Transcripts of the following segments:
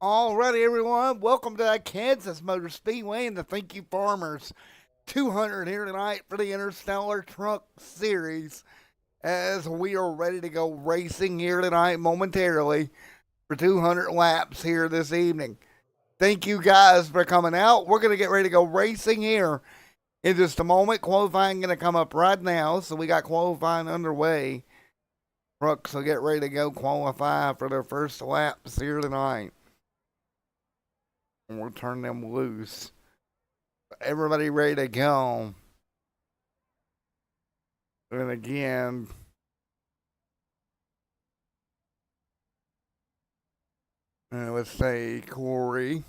Alrighty, everyone. Welcome to Kansas Motor Speedway and the Thank You Farmers 200 here tonight for the Interstellar Truck Series. As we are ready to go racing here tonight momentarily for 200 laps here this evening. Thank you guys for coming out. We're going to get ready to go racing here in just a moment. Qualifying going to come up right now, so we got qualifying underway. Trucks will get ready to go qualify for their first laps here tonight. And we'll turn them loose. Everybody ready to go. And again, let's say Corey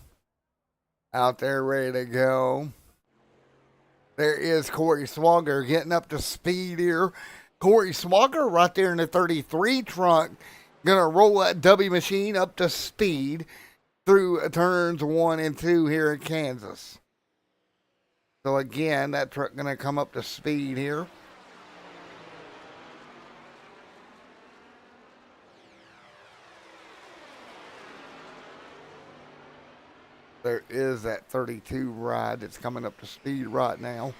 out there ready to go. There is Corey Swogger getting up to speed here. Corey Swogger right there in the 33 truck. Gonna roll that W machine up to speed through turns 1 and 2 here in Kansas. So again, that truck gonna come up to speed here. There is that 32 ride that's coming up to speed right now.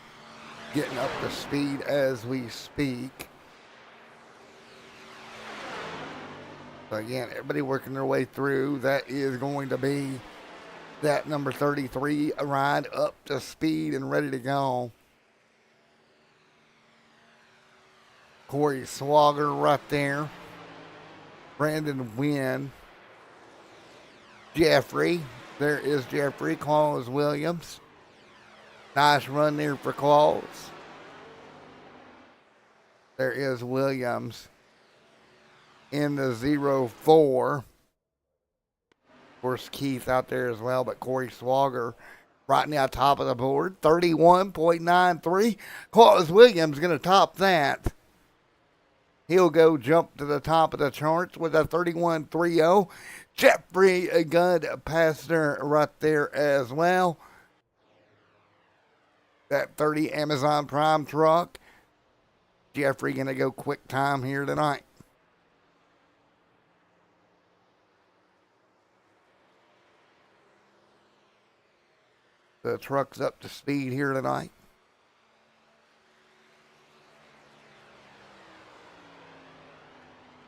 Getting up to speed as we speak. So again, everybody working their way through. That is going to be that number 33 ride up to speed and ready to go. Corey Swogger right there. Brandon Wynn. Jeffrey. There is Jeffrey Claus Williams. Nice run there for Claus. There is Williams in the 0-4. Of course, Keith out there as well, but Corey Swogger right now top of the board, 31.93. Claus Williams going to top that. He'll go jump to the top of the charts with a 31.30. Jeffrey, a good passenger right there as well. That 30 Amazon Prime truck. Jeffrey going to go quick time here tonight. The truck's up to speed here tonight.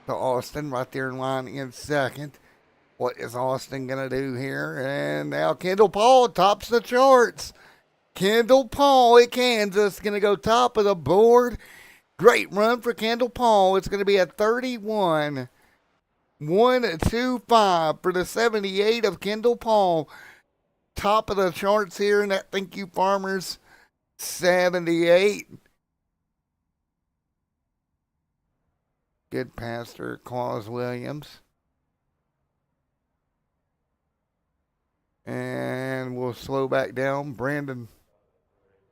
So Austin right there in line in second. What is Austin going to do here? And now Kendall Paul tops the charts. Kendall Paul at Kansas going to go top of the board. Great run for Kendall Paul. It's going to be a 31.125 for the 78 of Kendall Paul. Top of the charts here in that Thank You Farmers 78. Good passer, Claus Williams. And we'll slow back down. Brandon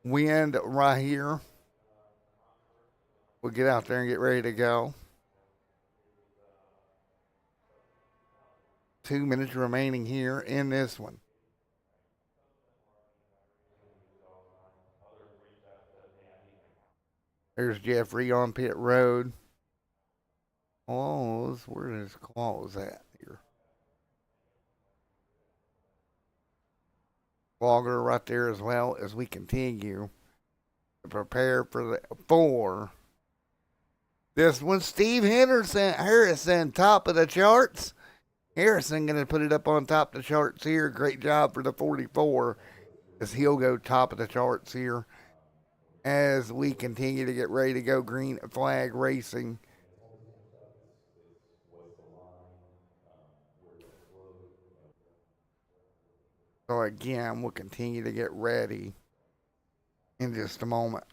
Wind right here. We'll get out there and get ready to go. 2 minutes remaining here in this one. There's Jeffrey on pit road. Claus, where is Claus at here? Logger right there as well as we continue to prepare for the 4. This one, Steve Harrison, top of the charts. Harrison going to put it up on top of the charts here. Great job for the 44 as he'll go top of the charts here as we continue to get ready to go green flag racing. So again, we'll continue to get ready in just a moment.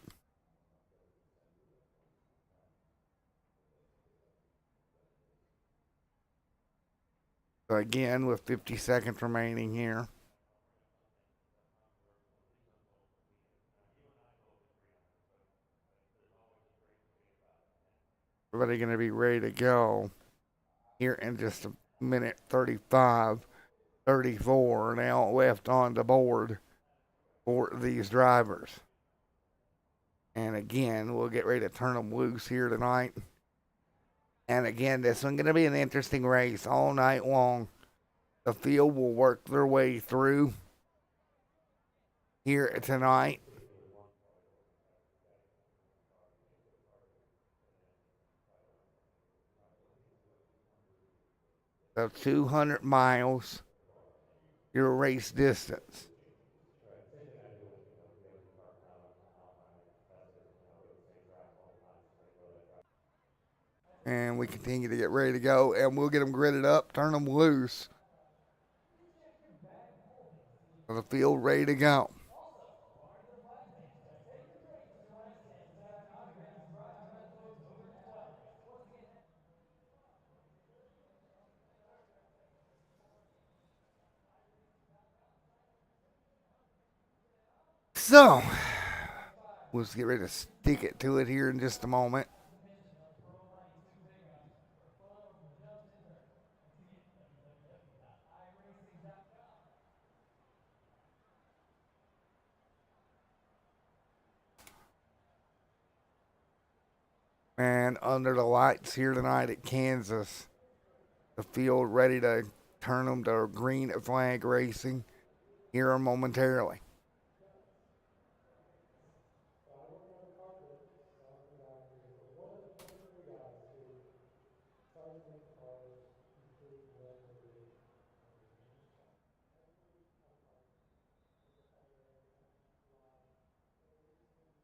So again, with 50 seconds remaining here. Everybody going to be ready to go here in just a minute 35, 34 now left on the board for these drivers. And again, we'll get ready to turn them loose here tonight. And again, this one's going to be an interesting race all night long. The field will work their way through here tonight. So 200 miles, your race distance. And we continue to get ready to go, and we'll get them gridded up, turn them loose. For the field ready to go. So, we'll just get ready to stick it to it here in just a moment. And under the lights here tonight at Kansas, the field ready to turn them to green flag racing here momentarily.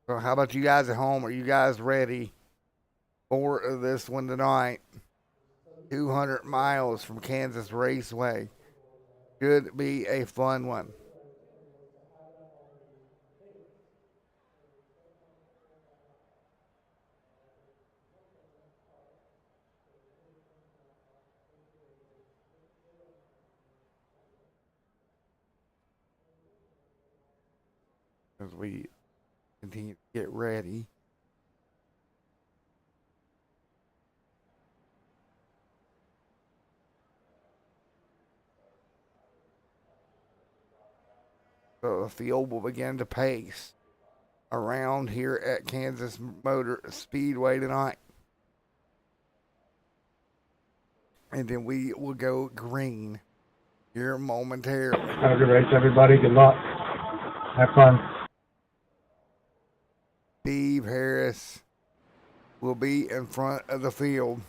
So, how about you guys at home? Are you guys ready for this one tonight? 200 miles from Kansas Raceway. Should be a fun one. As we continue to get ready. So the field will begin to pace around here at Kansas Motor Speedway tonight. And then we will go green here momentarily. Have a good race, everybody. Good luck. Have fun. Steve Harris will be in front of the field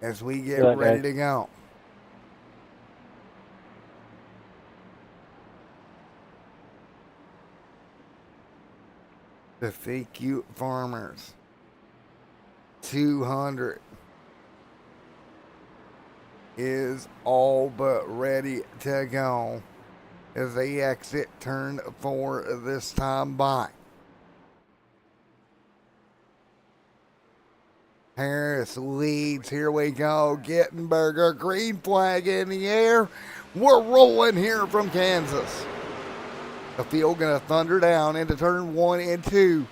as we get ready to go. The Thank You Farmers 200 is all but ready to go as they exit turn 4 this time by. Harris leads. Here we go. Gittenberger, green flag in the air. We're rolling here from Kansas. The field going to thunder down into turn 1 and 2.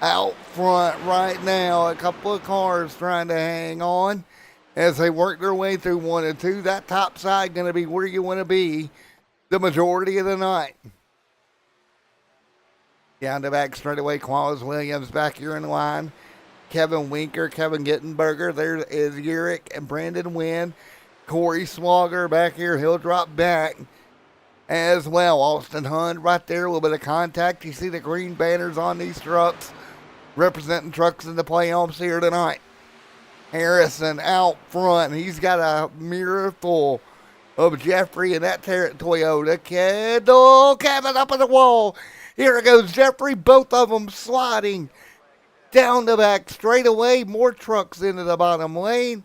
Out front right now, a couple of cars trying to hang on as they work their way through 1 and 2. That top side going to be where you want to be the majority of the night. Down the back straightaway, Qualls Williams back here in line. Kevin Winker, Kevin Gittenberger. There is Urick and Brandon Wynn. Corey Swogger back here. He'll drop back as well. Austin Hunt right there. A little bit of contact. You see the green banners on these trucks representing trucks in the playoffs here tonight. Harrison out front. He's got a mirror full of Jeffrey and that Toyota. Kendall Kevin up on the wall. Here goes Jeffrey. Both of them sliding down the back straightaway. More trucks into the bottom lane.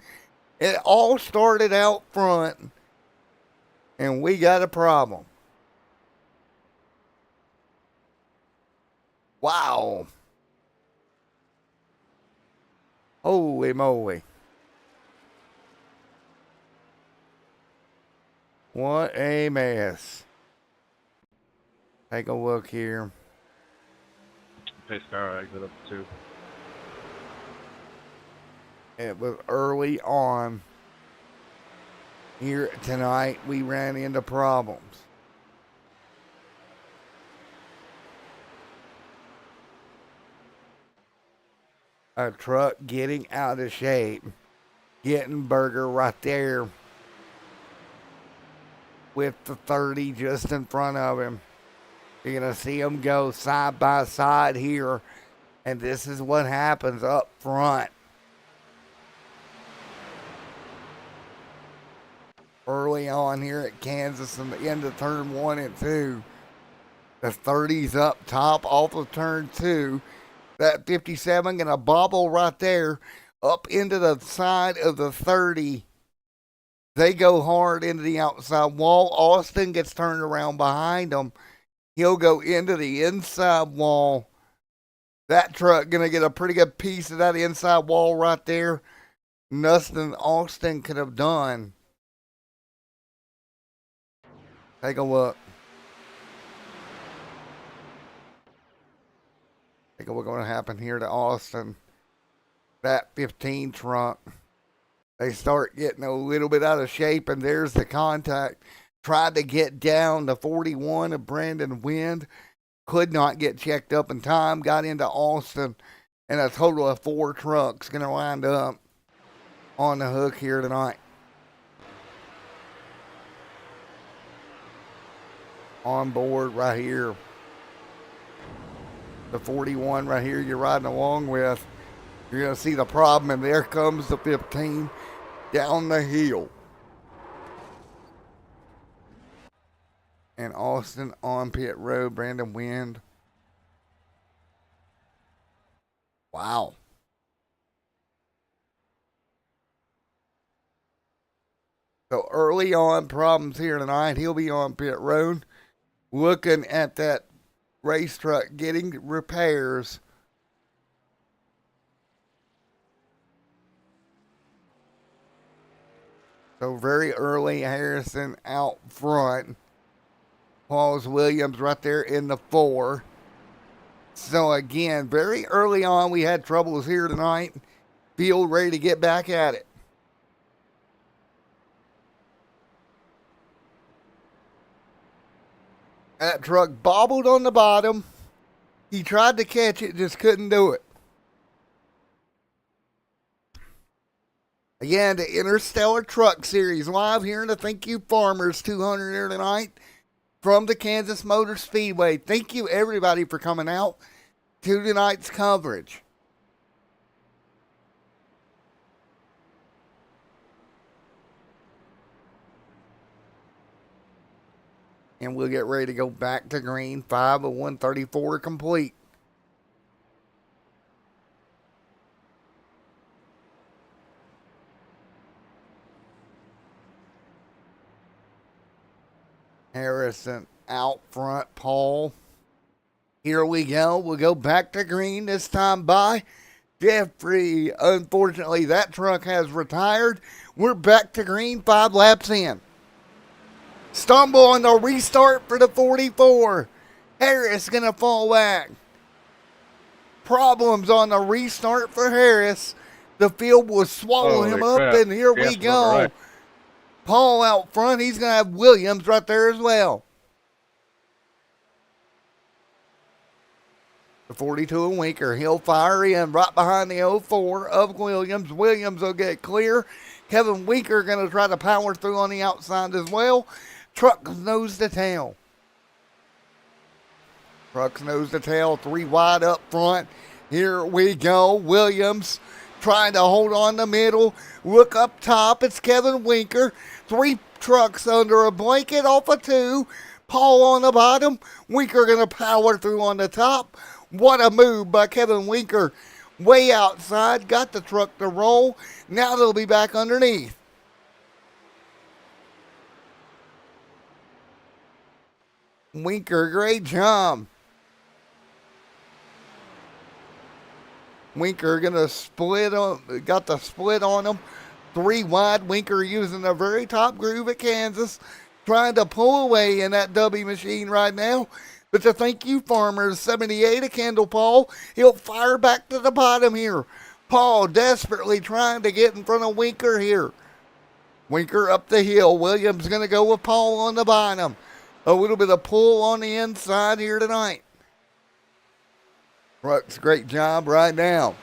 It all started out front. And we got a problem. Wow. Holy moly. What a mess. Take a look here. Pace car exit up too. It was early on here tonight. We ran into problems. A truck getting out of shape. Gittenberger right there. with the 30 just in front of him. You're going to see them go side by side here. And this is what happens up front. Early on here at Kansas in the end of turn 1 and 2. The 30's up top off of turn 2. That 57 going to bobble right there up into the side of the 30. They go hard into the outside wall. Austin gets turned around behind them. He'll go into the inside wall. That truck going to get a pretty good piece of that inside wall right there. Nothing Austin could have done. Take a look. Take a look at what happened here to Austin. That 15 truck. They start getting a little bit out of shape, and there's the contact. Tried to get down to 41 of Brandon Wind. Could not get checked up in time. Got into Austin, and a total of 4 trucks going to wind up on the hook here tonight. On board right here. The 41 right here you're riding along with. You're going to see the problem, and there comes the 15 down the hill. And Austin on pit road, Brandon Wind. Wow. So early on problems here tonight. He'll be on pit road looking at that race truck getting repairs. So very early, Harrison out front. Pauls Williams right there in the 4. So again, very early on, we had troubles here tonight. Field ready to get back at it. That truck bobbled on the bottom. He tried to catch it, just couldn't do it. Again, the Interstellar Truck Series live here in the Thank You Farmers 200 here tonight from the Kansas Motor Speedway. Thank you, everybody, for coming out to tonight's coverage. And we'll get ready to go back to green. 5 of 134 complete. Harrison out front, Paul. Here we go. We'll go back to green this time by Jeffrey. Unfortunately, that truck has retired. We're back to green, 5 laps in. Stumble on the restart for the 44. Harris going to fall back. Problems on the restart for Harris. The field will swallow him up, and here we go. Right. Paul out front. He's going to have Williams right there as well. The 42 and Winker. He'll fire in right behind the 04 of Williams. Williams will get clear. Kevin Winker going to try to power through on the outside as well. Trucks nose to tail. Trucks nose to tail. 3 wide up front. Here we go. Williams trying to hold on the middle. Look up top. It's Kevin Winker. 3 trucks under a blanket off of 2. Paul on the bottom. Winker going to power through on the top. What a move by Kevin Winker. Way outside. Got the truck to roll. Now they'll be back underneath. Winker, great job. Winker gonna split on, got the split on him. 3 wide. Winker using the very top groove at Kansas, trying to pull away in that W machine right now. But the Thank You Farmers, 78 of Kendall Paul. He'll fire back to the bottom here. Paul desperately trying to get in front of Winker here. Winker up the hill. Williams gonna go with Paul on the bottom. A little bit of pull on the inside here tonight. Truck's great job right now.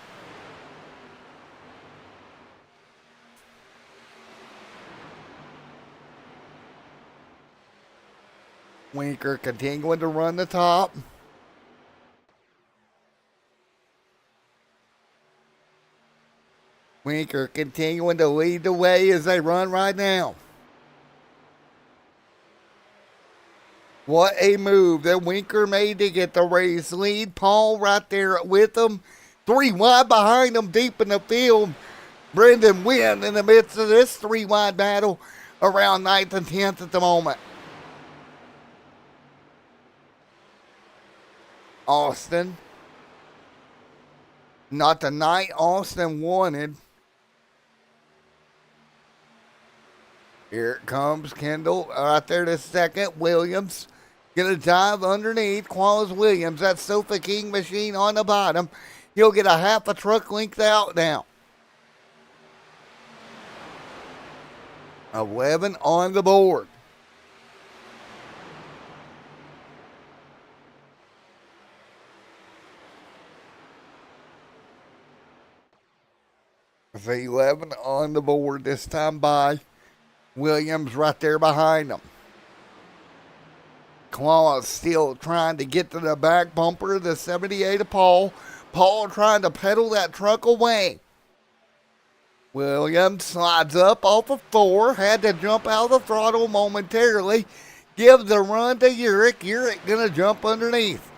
Winker continuing to run the top. Winker continuing to lead the way as they run right now. What a move that Winker made to get the race lead. Paul right there with them. 3 wide behind them deep in the field. Brendan Wynn in the midst of this 3 wide battle around 9th and 10th at the moment. Austin. Not the night Austin wanted. Here it comes, Kendall right there to second. Williams gonna dive underneath. Qualls Williams, that Sofa King machine on the bottom. He'll get a half a truck length out now. 11 on the board. It's 11 on the board this time by Williams right there behind them. Claus still trying to get to the back bumper of the 78 of Paul. Paul trying to pedal that truck away. Williams slides up off of 4. Had to jump out of the throttle momentarily. Gives the run to Urick. Urick going to jump underneath.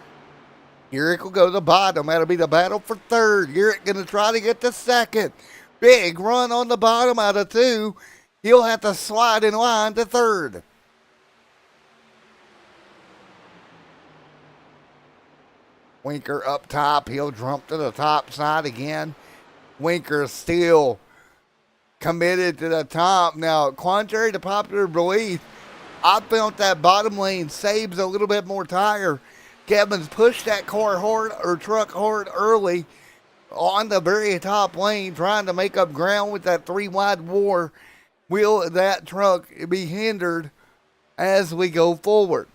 Urick will go to the bottom. That'll be the battle for 3rd. Urick going to try to get to 2nd. Big run on the bottom out of 2. He'll have to slide in line to 3rd. Winker up top. He'll jump to the top side again. Winker still committed to the top. Now, contrary to popular belief, I felt that bottom lane saves a little bit more tire. Kevin's pushed that car hard or truck hard early on the very top lane, trying to make up ground with that 3 wide war. Will that truck be hindered as we go forward?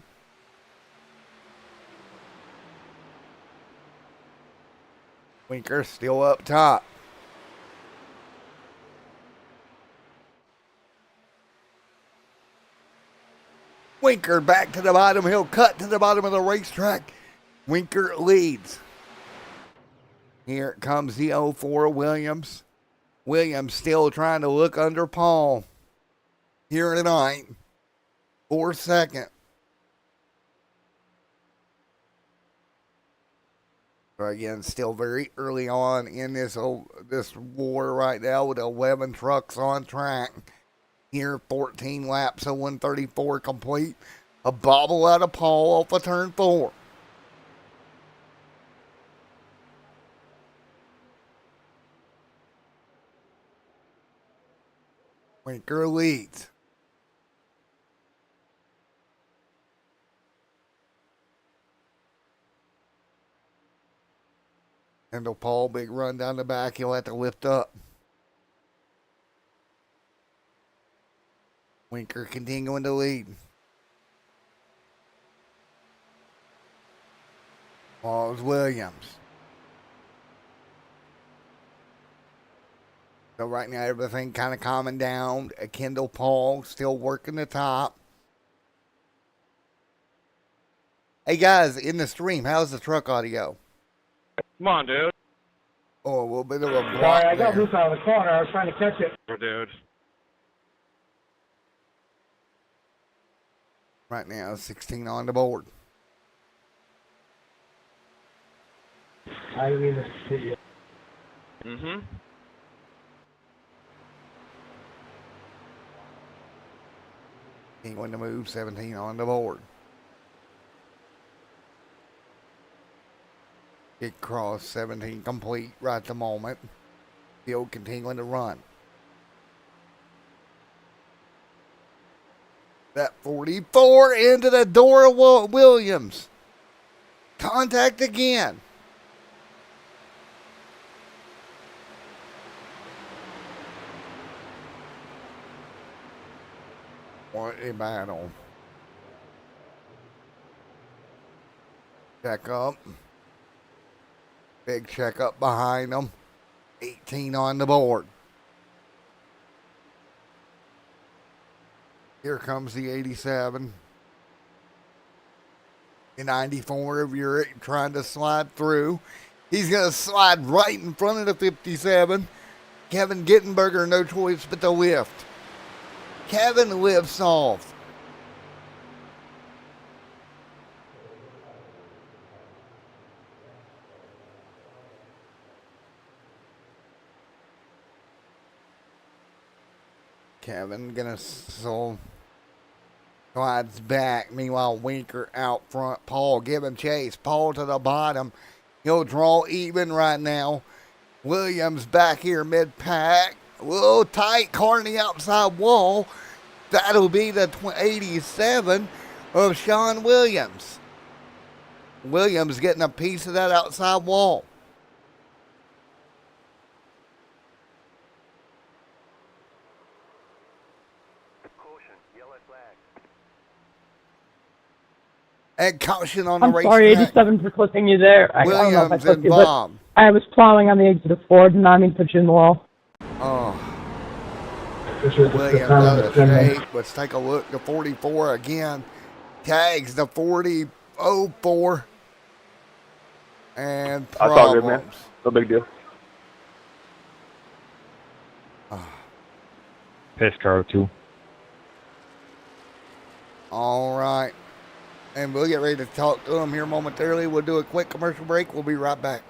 Winker still up top. Winker back to the bottom. He'll cut to the bottom of the racetrack. Winker leads. Here comes the 04 Williams. Williams still trying to look under Paul here tonight for 2nd. But again, still very early on in this war right now with 11 trucks on track. Here, 14 laps of 134 complete. A bobble out of Paul off of turn 4. Winker leads. Handle Paul, big run down the back. He'll have to lift up. Winker continuing to lead. Paul's Williams. So right now everything kind of calming down. Kendall Paul still working the top. Hey guys, in the stream, how's the truck audio? Come on, dude. Oh, a little bit of a block. Sorry, I got there. loose out of the corner. I was trying to catch it. Dude. Right now, 16 on the board. I didn't mean to hit you. Mm-hmm. He going to move, 17 on the board. Kick cross, 17 complete right at the moment. Still continuing to run. That 44 into the door of Williams. Contact again. What a battle. Check up. Big check up behind them. 18 on the board. Here comes the 87. In 94, if you're trying to slide through, he's going to slide right in front of the 57. Kevin Gittenberger, no choice but to lift. Kevin lifts off. Kevin gonna slides back. Meanwhile, Winker out front. Paul giving chase. Paul to the bottom. He'll draw even right now. Williams back here mid-pack. A little tight. Carney outside wall. That'll be the 87 of Sean Williams. Williams getting a piece of that outside wall. And caution on the I'm racetrack. sorry, 87 for clipping you there. I don't know if I Williams clipped and you, but Bob. I was plowing on the exit of Ford and I mean put you in the wall. Oh, This is the Williams time out of of the 10 minutes. shape. Let's take a look. The 44 again. Tags the 40.04. And That's all good, man. problems. No big deal. Pace car 2. All right. And we'll get ready to talk to him here momentarily. We'll do a quick commercial break. We'll be right back.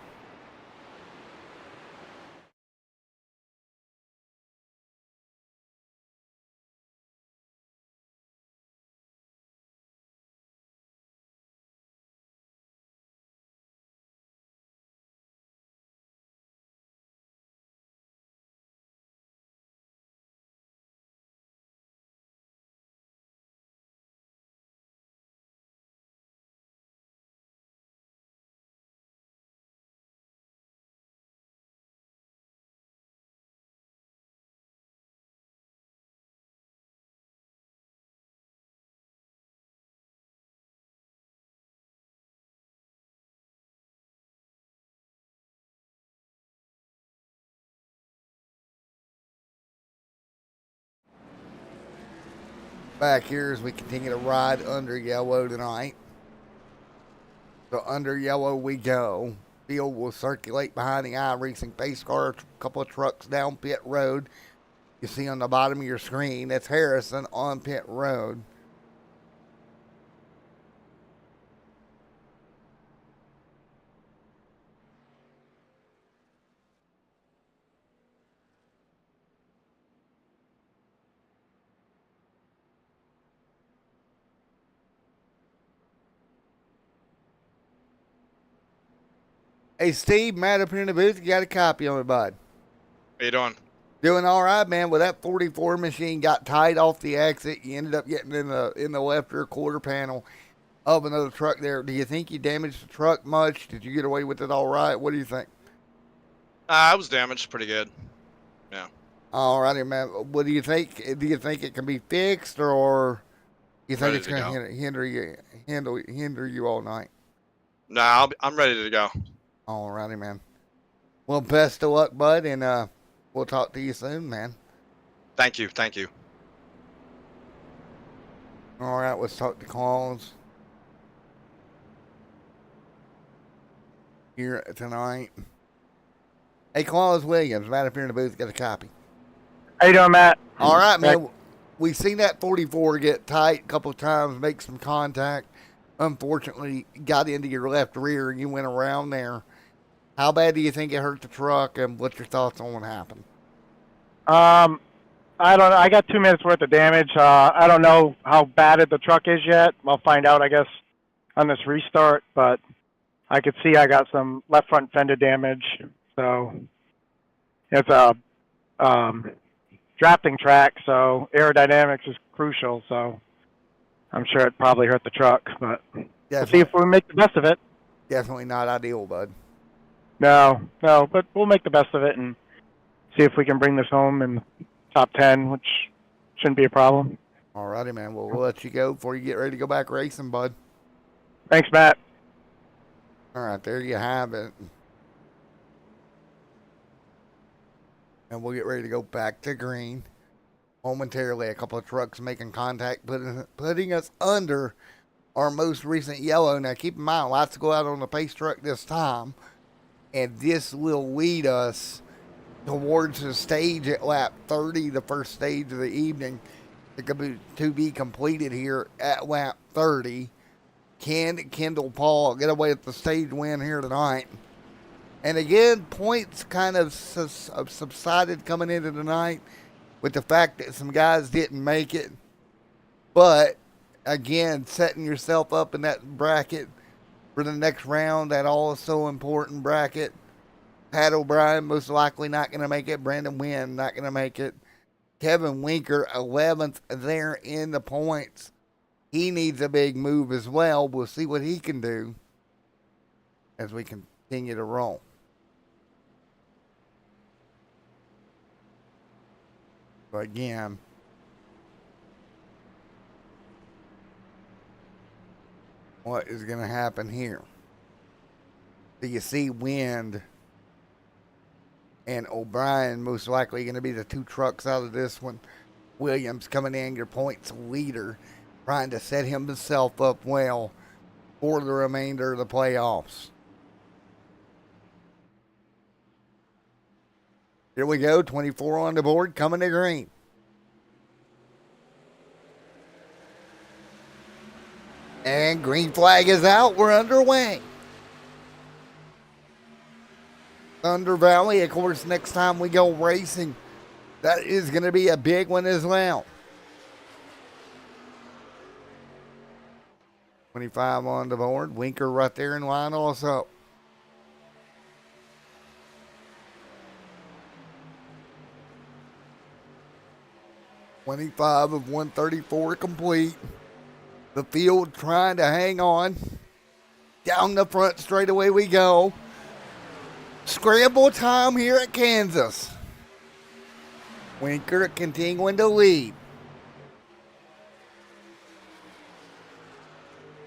Back here as we continue to ride under yellow tonight. So under yellow we go. Field will circulate behind the iRacing pace car. A couple of trucks down pit road. You see on the bottom of your screen, that's Harrison on pit road. Hey, Steve, Matt up here in the booth. You got a copy on it, bud. How you doing? Doing all right, man. Well, that 44 machine got tight off the exit. You ended up getting in the left rear quarter panel of another truck there. Do you think you damaged the truck much? Did you get away with it all right? What do you think? I was damaged pretty good. Yeah. All righty, man. What do you think? Do you think it can be fixed, or you think Ready it's to going go. to hinder you all night? Nah, I'm ready to go. All righty, man. Well, best of luck, bud, and we'll talk to you soon, man. Thank you. Thank you. All right, let's talk to calls here tonight. Hey, Claus Williams, Matt up here in the booth, got a copy. How you doing, Matt? All right, man. We've seen that 44 get tight a couple of times, make some contact. Unfortunately, got into your left rear and you went around there. How bad do you think it hurt the truck, and what's your thoughts on what happened? I don't know. I got 2 minutes worth of damage. I don't know how bad the truck is yet. I'll find out, I guess, on this restart. But I could see I got some left front fender damage. So it's a drafting track, so aerodynamics is crucial. So I'm sure it probably hurt the truck. But we'll see if we make the best of it. Definitely not ideal, bud. No, but we'll make the best of it and see if we can bring this home in top 10, which shouldn't be a problem. All righty, man. Well, we'll let you go before you get ready to go back racing, bud. Thanks, Matt. All right, there you have it. And we'll get ready to go back to green. Momentarily, a couple of trucks making contact, putting us under our most recent yellow. Now, keep in mind, lights go out on the pace truck this time, and this will lead us towards the stage at lap 30, the first stage of the evening, to be completed here at lap 30. Can Kendall Paul get away with the stage win here tonight? And again, points kind of subsided coming into tonight with the fact that some guys didn't make it. But again, setting yourself up in that bracket for the next round, that also important bracket. Pat O'Brien most likely not going to make it. Brandon Wynn not going to make it. Kevin Winker 11th there in the points. He needs a big move as well. We'll see what he can do as we continue to roll. So again, what is going to happen here? So you see Wind and O'Brien most likely going to be the two trucks out of this one. Williams coming in, your points leader, trying to set himself up well for the remainder of the playoffs. Here we go, 24 on the board, coming to green. And green flag is out, we're underway. Thunder Valley, of course, next time we go racing, that is going to be a big one as well. 25 on the board. Winker right there in line also. $25 of 134 complete. The field trying to hang on. Down the front straightaway we go. Scramble time here at Kansas. Winker continuing to lead.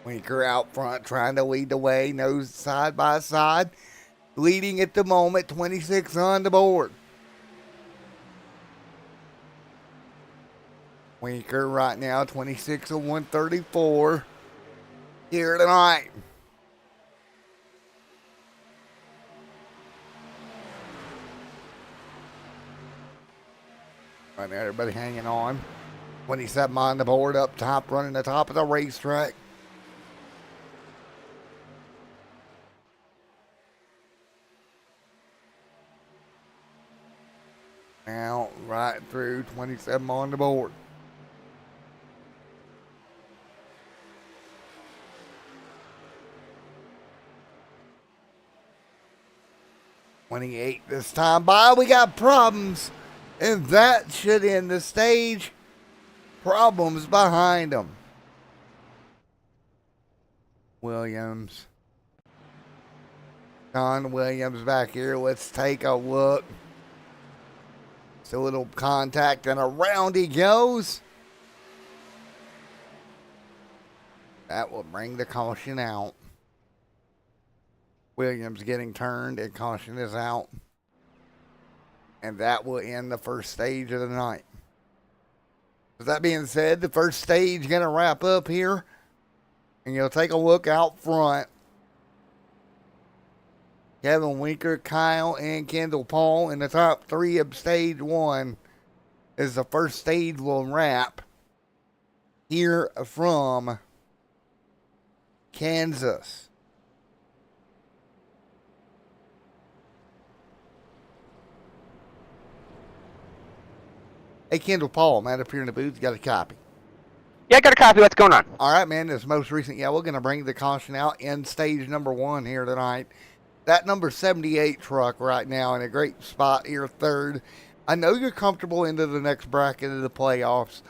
Winker out front trying to lead the way. Nose side by side. Leading at the moment. 26 on the board. Winker right now 26 of 134 here tonight. Right now, everybody hanging on. 27 on the board up top, running the top of the racetrack. Now, right through 27 on the board. $28 this time by. We got problems. And that should end the stage. Problems behind them. Williams. Don Williams back here. Let's take a look. So a little contact and around he goes. That will bring the caution out. Williams getting turned and caution is out. And that will end the first stage of the night. With that being said, the first stage going to wrap up here. And you'll take a look out front. Kevin Winker, Kyle, and Kendall Paul in the top three of stage one as the first stage will wrap here from Kansas. Hey, Kendall Paul, man, up here in the booth, you got a copy. Yeah, I got a copy. What's going on? All right, man, this most recent, we're going to bring the caution out in stage number one here tonight. That number 78 truck right now in a great spot here, third. I know you're comfortable into the next bracket of the playoffs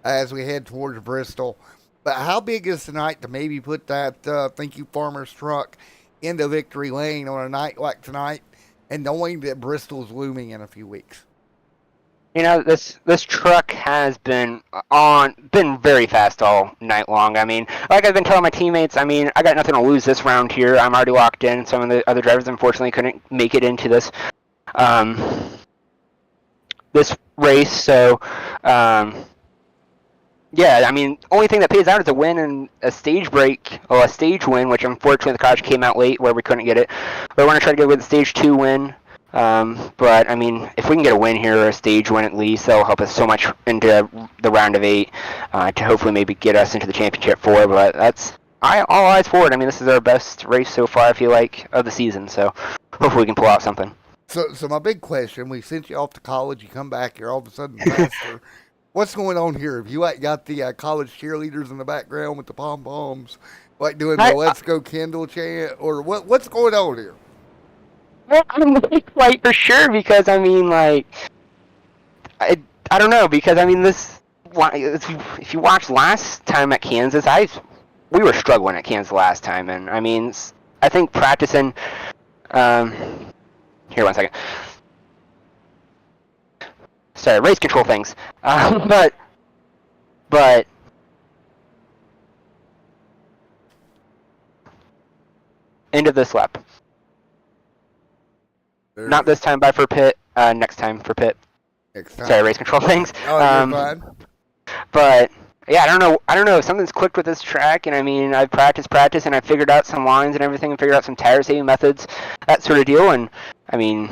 as we head towards Bristol. But how big is tonight to maybe put that Thank You Farmers truck into victory lane on a night like tonight and knowing that Bristol's looming in a few weeks? You know, this truck has been very fast all night long. I mean, like I've been telling my teammates, I mean, I got nothing to lose this round here. I'm already locked in. Some of the other drivers, unfortunately, couldn't make it into this this race. So, Yeah, I mean, only thing that pays out is a win and a stage break, or a stage win, which unfortunately the crash came out late where we couldn't get it. But I want to try to get with a stage 2 win. But, I mean, if we can get a win here, or a stage win at least, that'll help us so much into the round of 8 to hopefully maybe get us into the championship 4. But that's all eyes forward. I mean, this is our best race so far, I feel like, of the season. So hopefully we can pull out something. So my big question: we sent you off to college, you come back, you're all of a sudden faster. What's going on here? Have you like got the college cheerleaders in the background with the pom poms, like doing the I, "Let's Go Kendall" chant, or what's going on here? I'm not quite for sure because, I mean, like, I don't know because I mean this. If you watched last time at Kansas, we were struggling at Kansas last time, and I mean I think practicing. Um, Here, 1 second. Sorry, race control things. But end of this lap. Not this time by for pit. Next time for pit. Next time. Sorry, race control things. Oh, you're fine. But yeah, I don't know. I don't know. Something's clicked with this track, and I mean, I've practiced, and I figured out some lines and everything, and figured out some tire saving methods, that sort of deal. And I mean,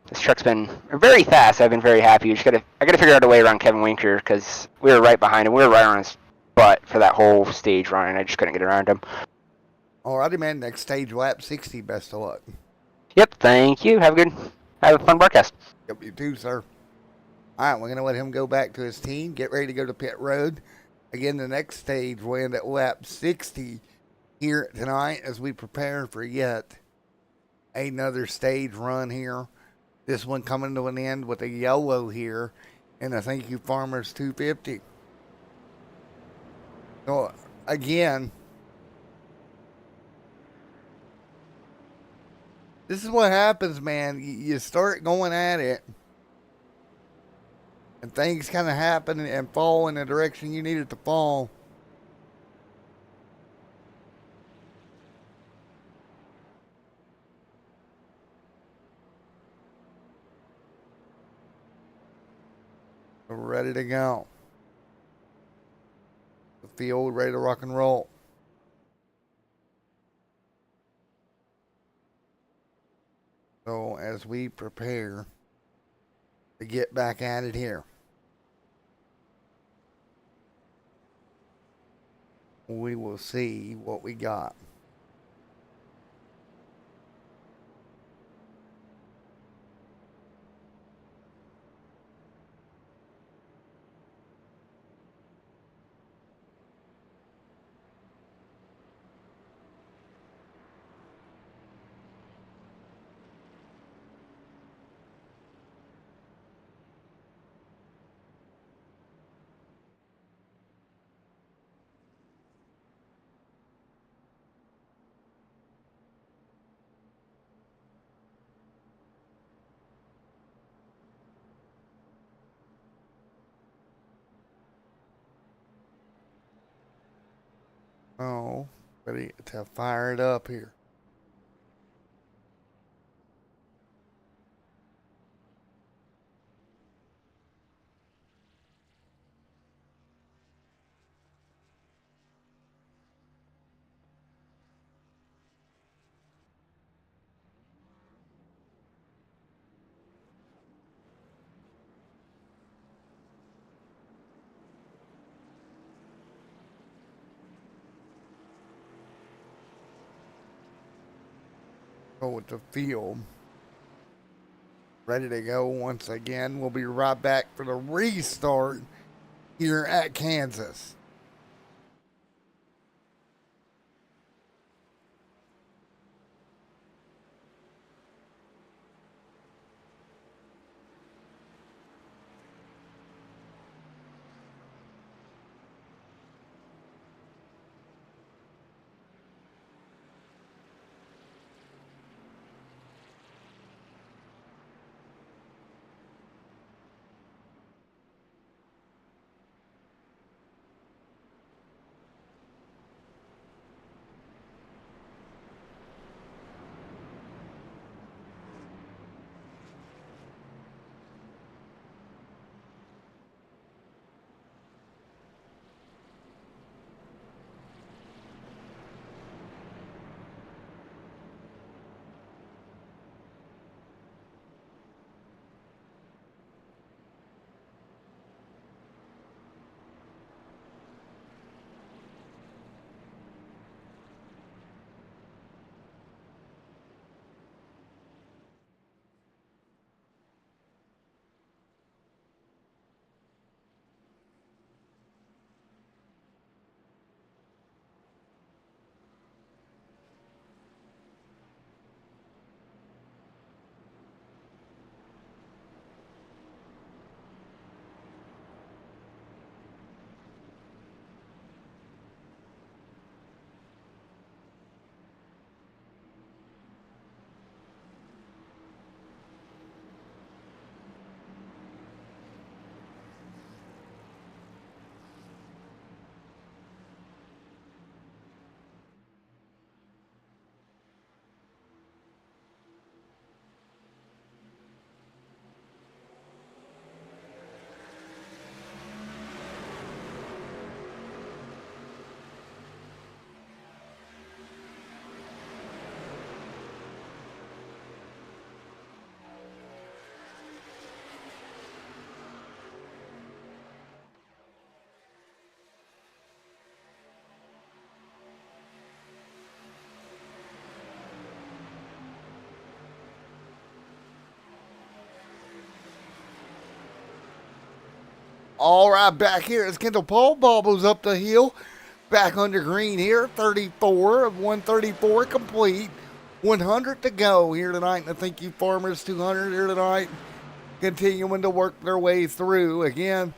this truck's been very fast. I've been very happy. I gotta figure out a way around Kevin Winker because we were right behind him. We were right on his butt for that whole stage run, and I just couldn't get around him. Alrighty, man. Next stage, lap 60. Best of luck. Yep. Thank you. Have a fun broadcast. Yep, you too, sir. All right, we're going to let him go back to his team, get ready to go to pit road. Again, the next stage will end at lap 60 here tonight as we prepare for yet another stage run here. This one coming to an end with a yellow here in the Thank You Farmers 250. So, again, this is what happens, man. You start going at it, and things kind of happen and fall in the direction you need it to fall. We're ready to go. The field ready to rock and roll. So as we prepare to get back at it here, we will see what we got. Oh, ready to fire it up here. Go with the field. Ready to go once again. We'll be right back for the restart here at Kansas. All right, back here as Kendall Paul bobbles up the hill. Back under green here, 34 of 134 complete. 100 to go here tonight. And I Thank You Farmers 200 here tonight. Continuing to work their way through. Again,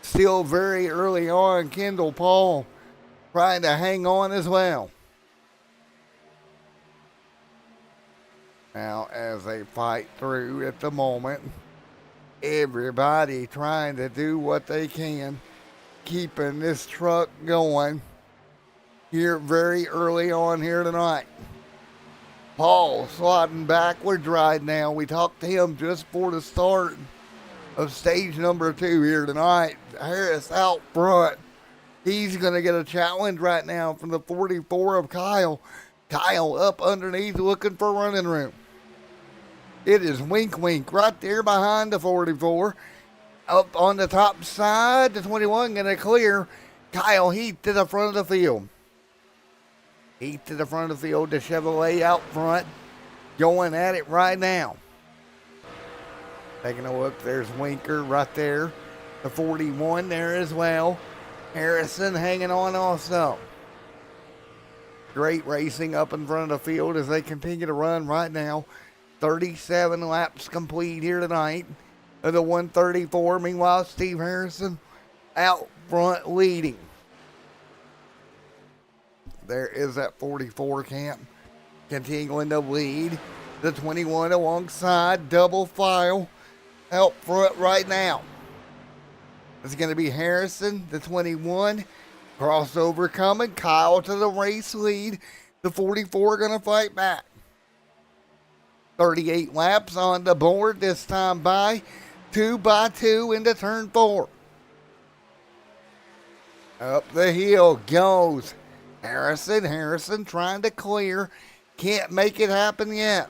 still very early on. Kendall Paul trying to hang on as well. Now, as they fight through at the moment, everybody trying to do what they can, keeping this truck going here very early on here tonight. Paul sliding backwards right now. We talked to him just for the start of stage number 2 here tonight. Harris out front. He's going to get a challenge right now from the 44 of Kyle. Kyle up underneath looking for running room. It is Wink Wink right there behind the 44. Up on the top side, the 21 going to clear. Kyle Heath to the front of the field. Heath to the front of the field. The Chevrolet out front. Going at it right now. Taking a look, there's Winker right there. The 41 there as well. Harrison hanging on also. Great racing up in front of the field as they continue to run right now. 37 laps complete here tonight of the 134. Meanwhile, Steve Harrison out front leading. There is that 44 camp continuing to lead. The 21 alongside, double file out front right now. It's going to be Harrison, the 21. Crossover coming. Kyle to the race lead. The 44 going to fight back. 38 laps on the board this time by 2 by 2 into turn 4. Up the hill goes Harrison. Harrison trying to clear. Can't make it happen yet.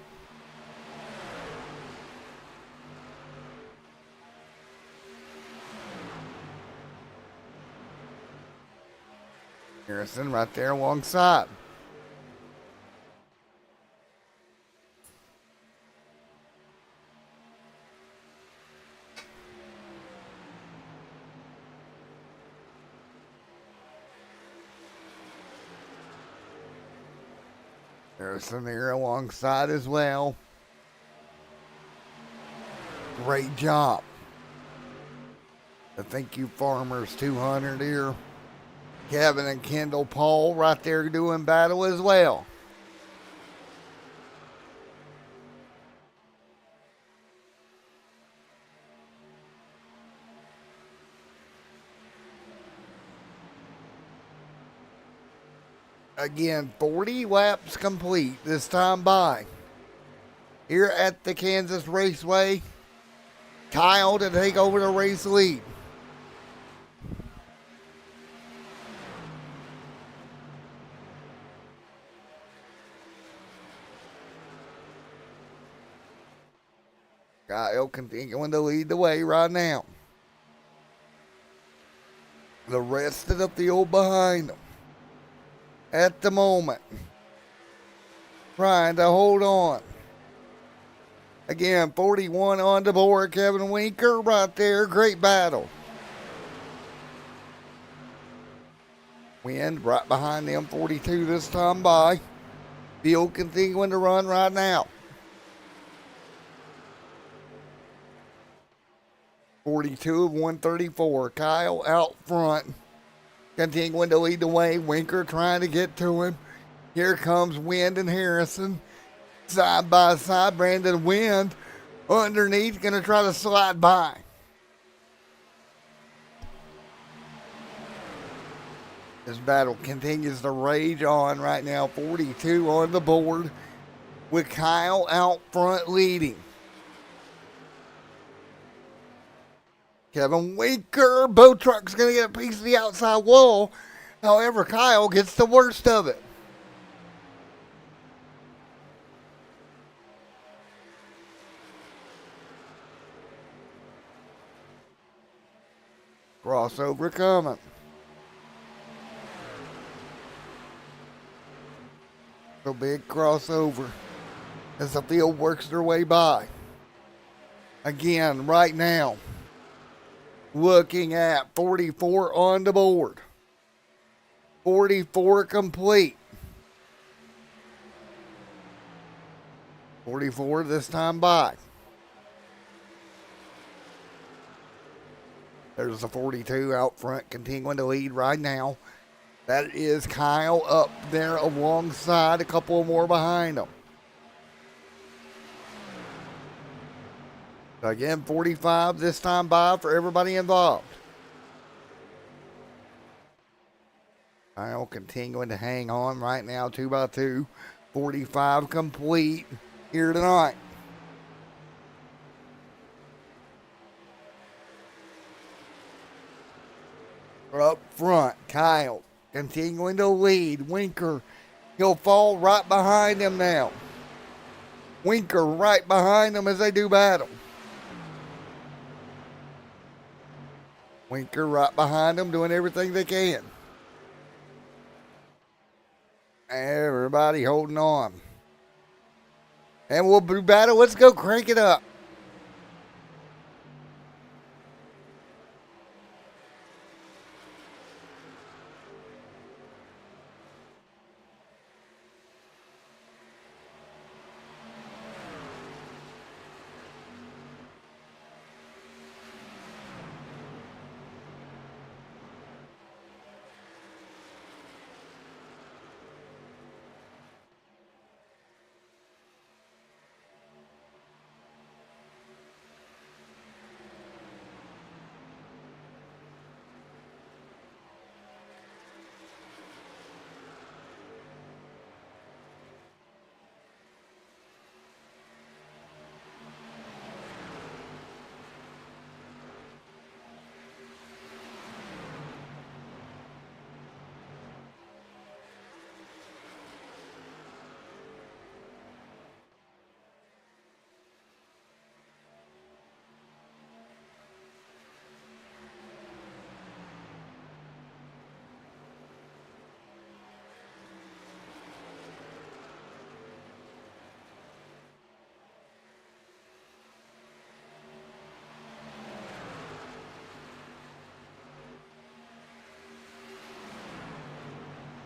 Harrison right there alongside. Harrison there alongside as well. Great job. The Thank You Farmers 200 here. Kevin and Kendall Paul right there doing battle as well. Again, 40 laps complete this time by. Here at the Kansas Raceway, Kyle to take over the race lead. Kyle continuing to lead the way right now. The rest of the field behind him at the moment, trying to hold on. Again, 41 on the board. Kevin Winker right there. Great battle. Wind right behind them. 42 this time by. Field continuing to run right now. 42 of 134. Kyle out front. Continuing to lead the way. Winker trying to get to him. Here comes Wind and Harrison. Side by side. Brandon Wind underneath. Going to try to slide by. This battle continues to rage on right now. 42 on the board with Kyle out front leading. Kevin Winker, both trucks going to get a piece of the outside wall. However, Kyle gets the worst of it. Crossover coming. So big crossover as the field works their way by. Again, right now, Looking at 44 on the board. 44 complete. 44 this time by. There's the 42 out front, continuing to lead right now. That is Kyle up there alongside, a couple more behind him. Again, 45 this time by for everybody involved. Kyle continuing to hang on right now, 2 by 2. 45 complete here tonight. Up front, Kyle continuing to lead. Winker, he'll fall right behind him now. Winker right behind him as they do battle. Winker right behind him doing everything they can. Everybody holding on. And we'll do battle. Let's go crank it up.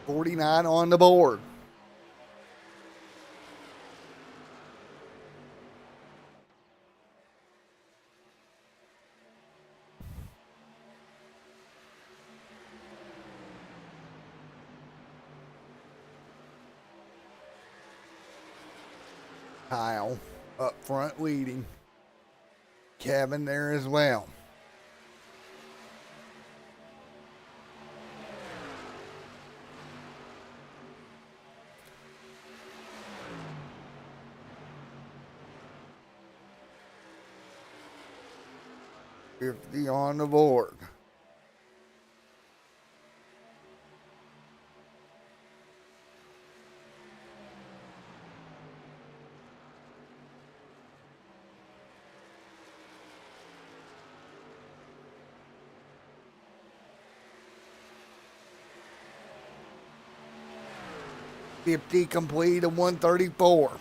$49 on the board. Kyle up front leading. Kevin there as well. $50 on the board. $50 complete at 134.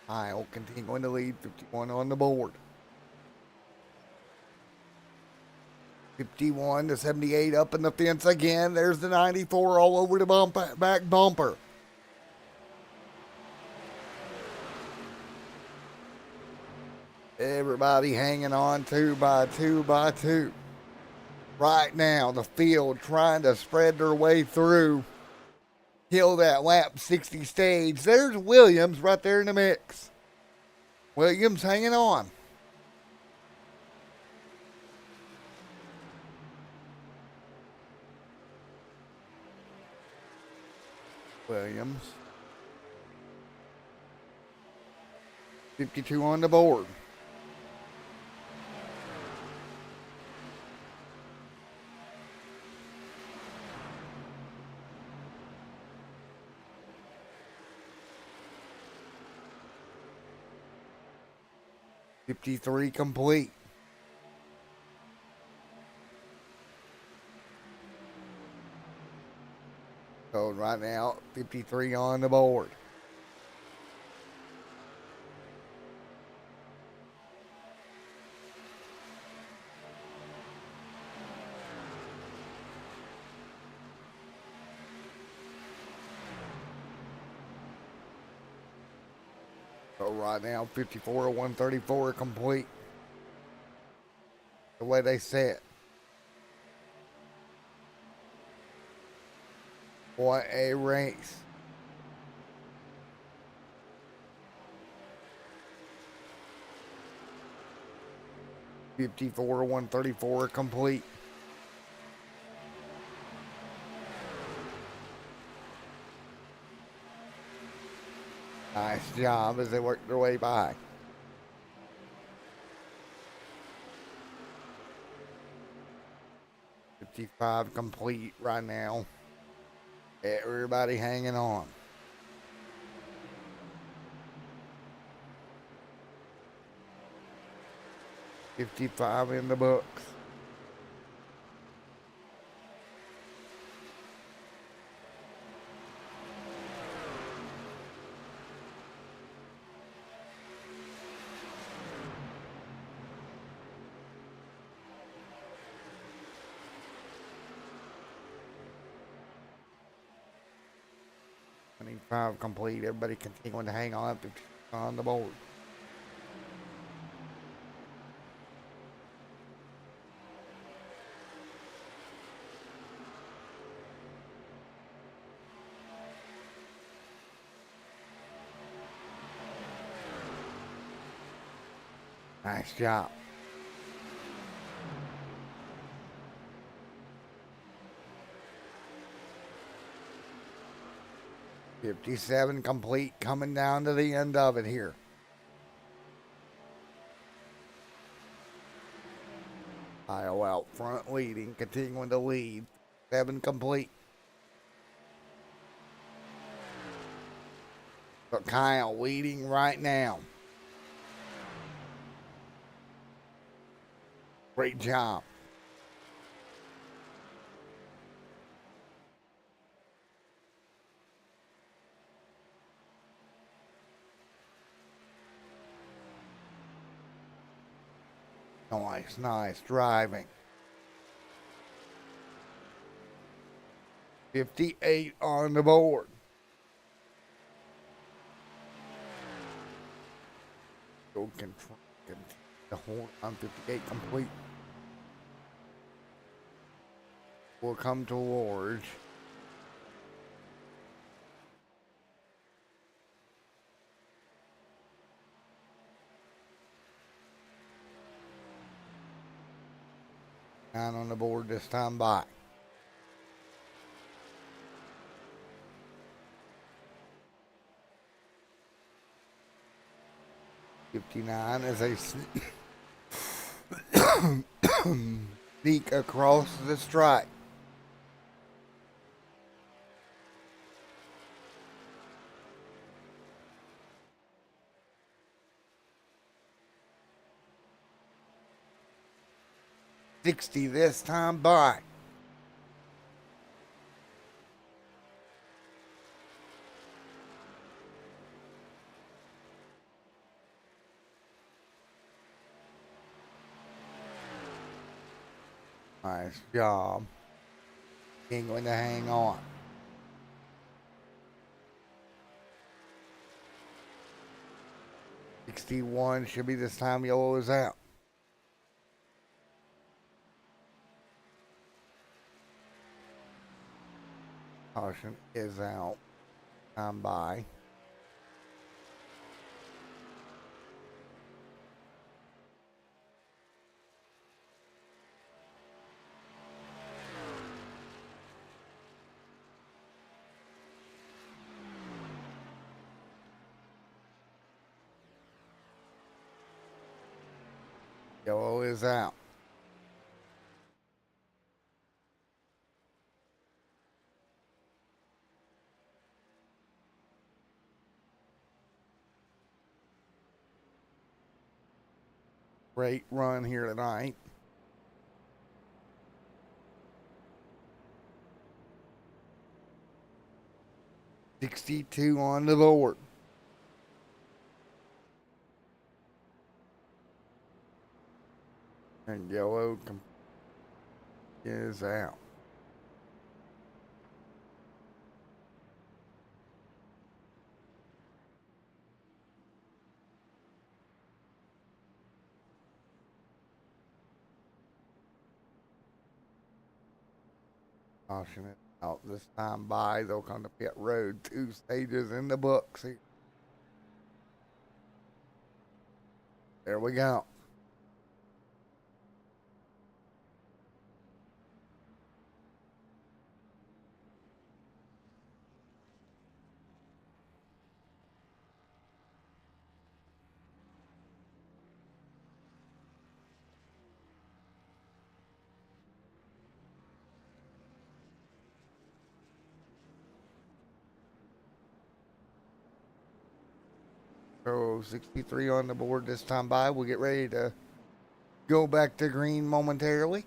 Kyle continuing to lead, 51 on the board. 51 to 78 up in the fence again. There's the 94 all over the back bumper. Everybody hanging on 2 by 2 by 2. Right now, the field trying to spread their way through. Kill that lap 60 stage. There's Williams right there in the mix. Williams hanging on. Williams. 52 on the board. $53 complete. So right now, 53 on the board. So right now, 54 to 134 complete. The way they set. What a race. $54 to 134 complete. Nice job as they work their way by. $55 complete right now. Everybody hanging on. $55 in the books. $25 complete. Everybody continuing to hang on. 50 on the board. Nice job. $57 complete, coming down to the end of it here. Iowa out front leading, continuing to lead. 7 complete. So Kyle leading right now. Great job. Nice driving. 58 on the board. Go control the horn on 58 complete. Will come towards nine on the board this time by. $59 as they sneak across the stripe. $60 this time by. Nice job. Ain't going to hang on. $61 should be this time yellow is out. Caution is out. Time by. Yellow is out. Great run here tonight. 62 on the board. And yellow is out. Caution it out this time by. They'll come to pit road. 2 stages in the books here. There we go. So 63 on the board this time by. We'll get ready to go back to green momentarily.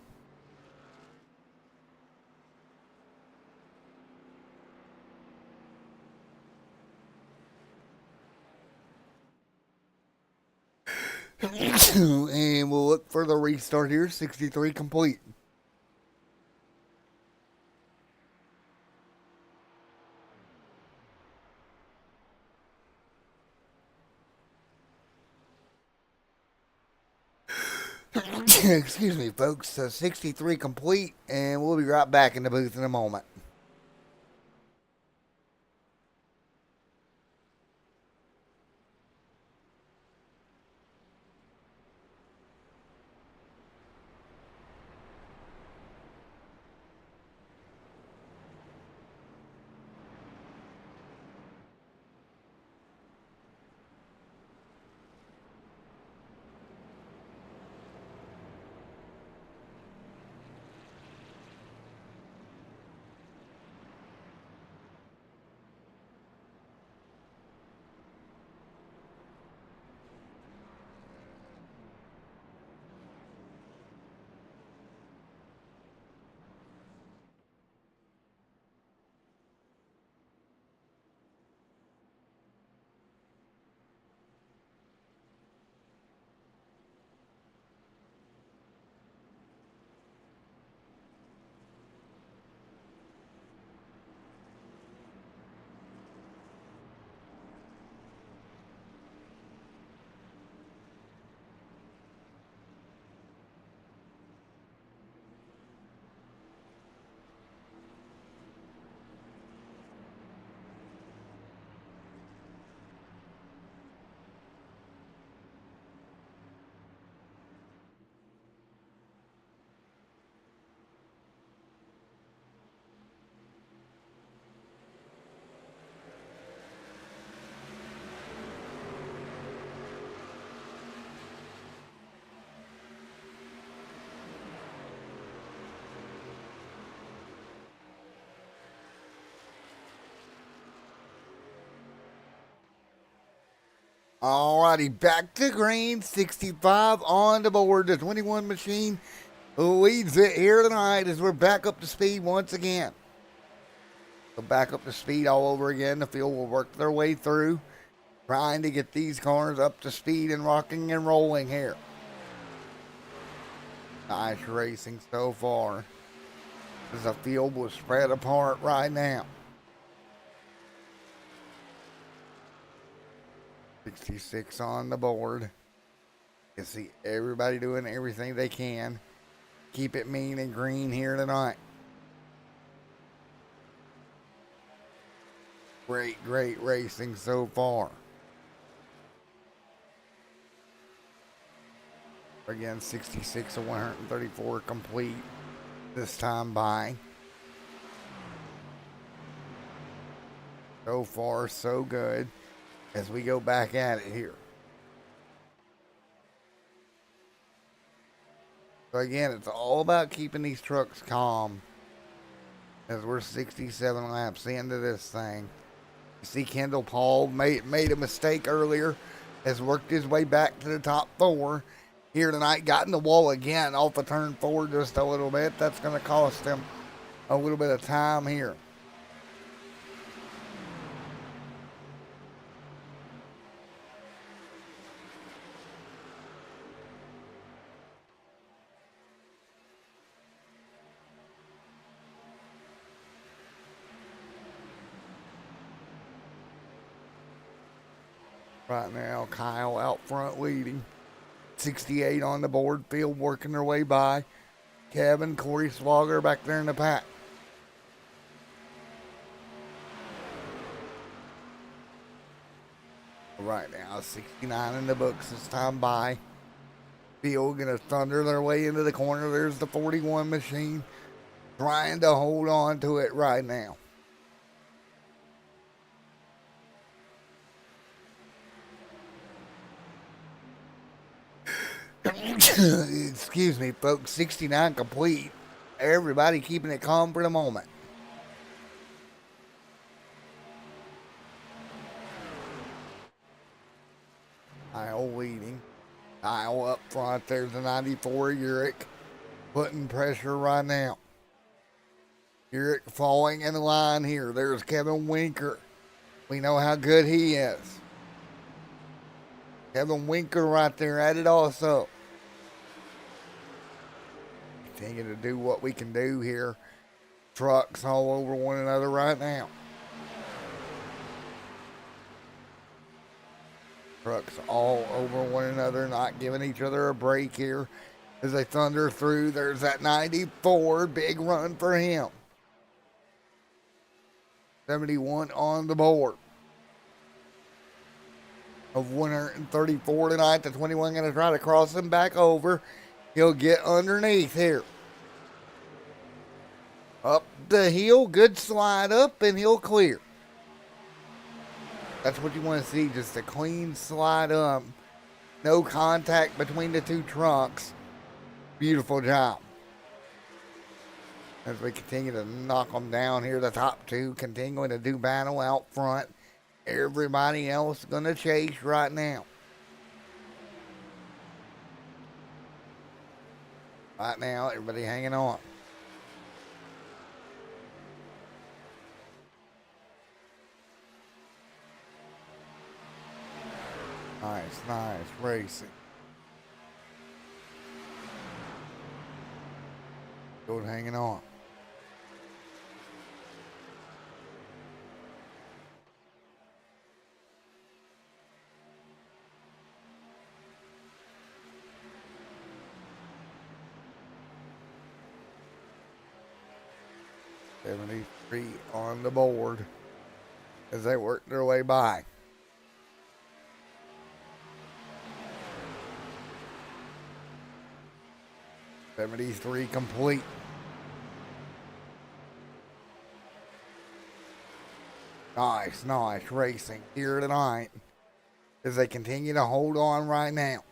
And we'll look for the restart here. 63 complete. Excuse me, folks. 63 complete, and we'll be right back in the booth in a moment. Alrighty, back to green. 65 on the board. The 21 machine leads it here tonight as we're back up to speed once again. So back up to speed all over again. The field will work their way through, trying to get these cars up to speed and rocking and rolling here. Nice racing so far, as the field was spread apart right now. 66 on the board. You can see everybody doing everything they can. Keep it mean and green here tonight. Great racing so far. Again, 66 of 134 complete this time by. So far, so good as we go back at it here. So again, it's all about keeping these trucks calm as we're 67 laps into this thing. You see Kendall Paul made a mistake earlier, has worked his way back to the top 4 here tonight, got in the wall again off of turn 4 just a little bit. That's going to cost him a little bit of time here. Right now, Kyle out front leading. 68 on the board. Field working their way by. Kevin, Corey Swogger back there in the pack. Right now, 69 in the books this time by. Field gonna thunder their way into the corner. There's the 41 machine trying to hold on to it right now. Excuse me, folks. 69 complete. Everybody keeping it calm for the moment. Kyle leading. Kyle up front. There's the 94 Uric putting pressure right now. Uric falling in the line here. There's Kevin Winker. We know how good he is. Kevin Winker right there at it also. Continue to do what we can do here. Trucks all over one another right now. Trucks all over one another, not giving each other a break here as they thunder through. There's that 94, big run for him. 71 on the board. Of 134 tonight, the 21 going to try to cross him back over. He'll get underneath here. Up the hill, good slide up, and he'll clear. That's what you want to see, just a clean slide up. No contact between the two trunks. Beautiful job. As we continue to knock them down here, the top two continuing to do battle out front. Everybody else going to chase right now. Right now, everybody hanging on. Nice racing. Good hanging on. $73 on the board as they work their way by. $73 complete. Nice racing here tonight as they continue to hold on right now.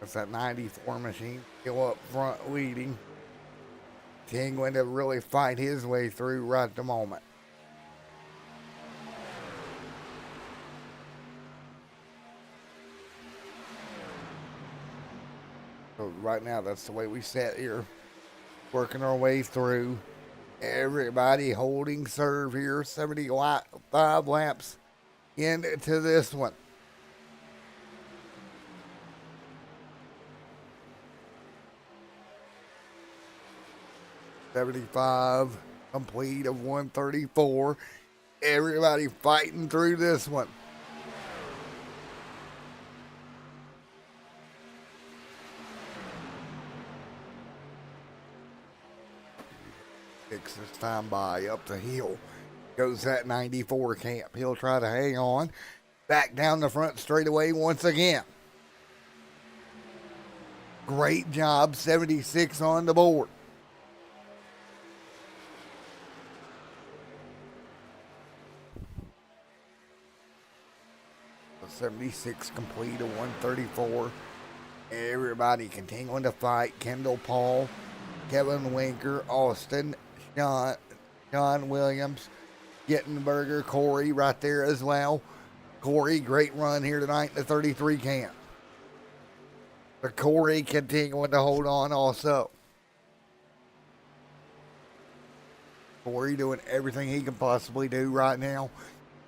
That's that 94 machine still up front leading. Continuing to really fight his way through right at the moment. So right now, that's the way we sit here. Working our way through. Everybody holding serve here. 75 laps into this one. $75 complete of 134. Everybody fighting through this one. This time by up the hill goes that 94 camp. He'll try to hang on. Back down the front straightaway once again. Great job. 76 on the board. So 76 complete of 134. Everybody continuing to fight. Kendall Paul, Kevin Winker, Austin, John Williams, Gittenberger, Corey right there as well. Corey, great run here tonight in the 33 camp. But Corey continuing to hold on also. Corey doing everything he can possibly do right now.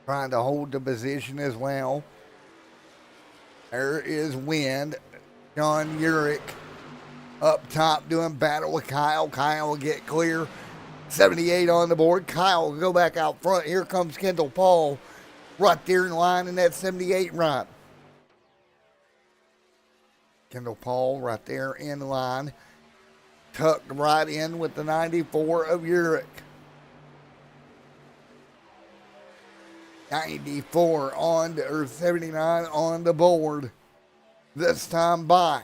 Trying to hold the position as well. There is Wind. John Uric up top doing battle with Kyle. Kyle will get clear. 78 on the board. Kyle will go back out front. Here comes Kendall Paul right there in line in that 78 run. Kendall Paul right there in line. Tucked right in with the 94 of Urich. 94 on, or 79 on the board. This time by.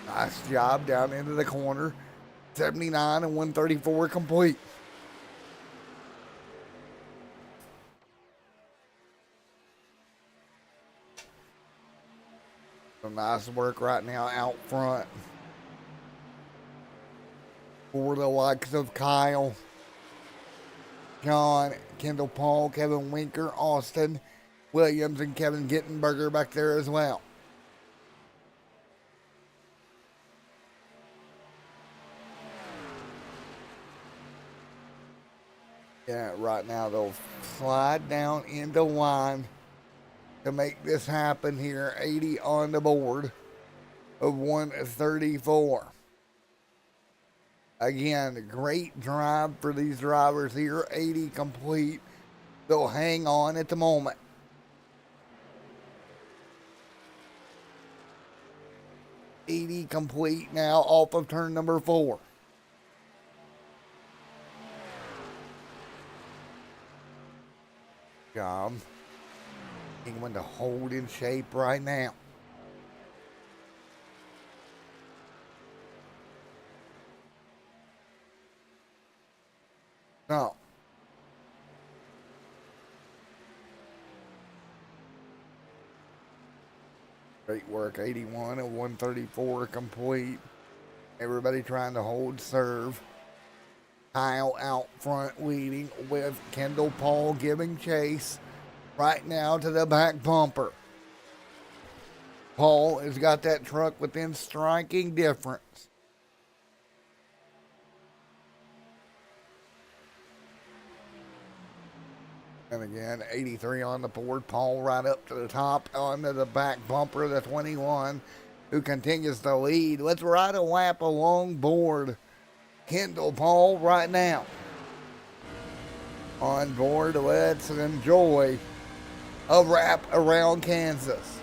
Nice job down into the corner. 79 and 134 complete. Some nice work right now out front for the likes of Kyle, John, Kendall Paul, Kevin Winker, Austin Williams, and Kevin Gittenberger back there as well. Yeah, right now they'll slide down into line to make this happen here. 80 on the board of 134. Again, great drive for these drivers here. 80 complete. They'll hang on at the moment. $80 complete now off of turn number 4. Job. Anyone to hold in shape right now. No. Great work. 81 and 134 complete. Everybody trying to hold serve. Kyle out front leading with Kendall Paul giving chase right now to the back bumper. Paul has got that truck within striking distance. And again, 83 on the board. Paul right up to the top onto the back bumper of the 21, who continues to lead. Let's ride a lap along board. Kendall Paul right now. On board, let's enjoy a wrap around Kansas.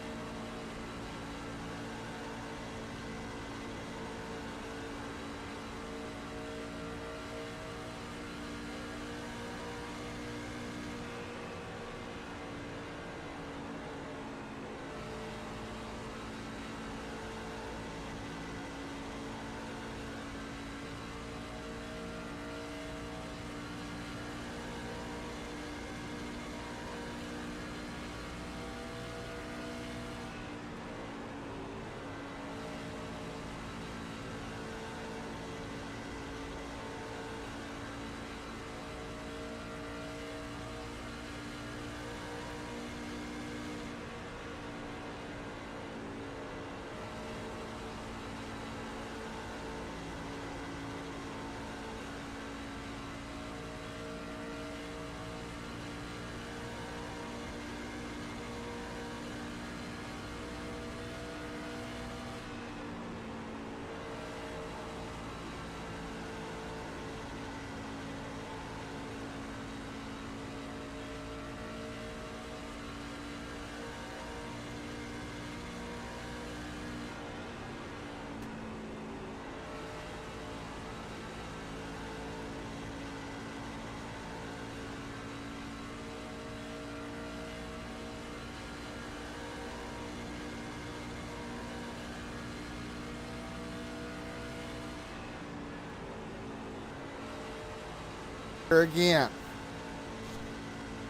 Again,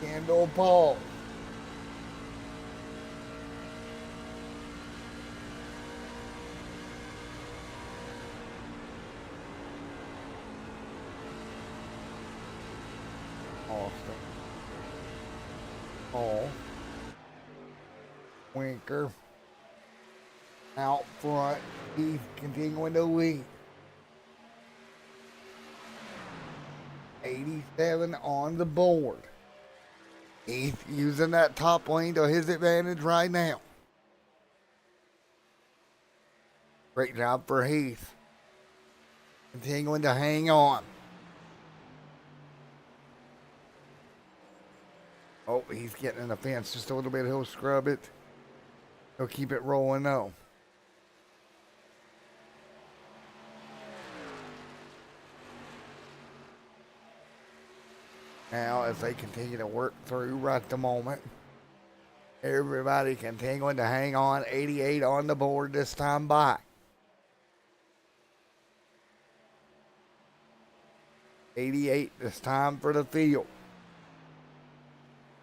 Kendall Paul. Austin. Paul. Winker. Out front. He's continuing to lead. 87 on the board. He's using that top lane to his advantage right now. Great job for Heath. Continuing to hang on. Oh, he's getting in the fence just a little bit. He'll scrub it. He'll keep it rolling though. Now, as they continue to work through right at the moment, everybody continuing to hang on. 88 on the board this time by. 88 this time for the field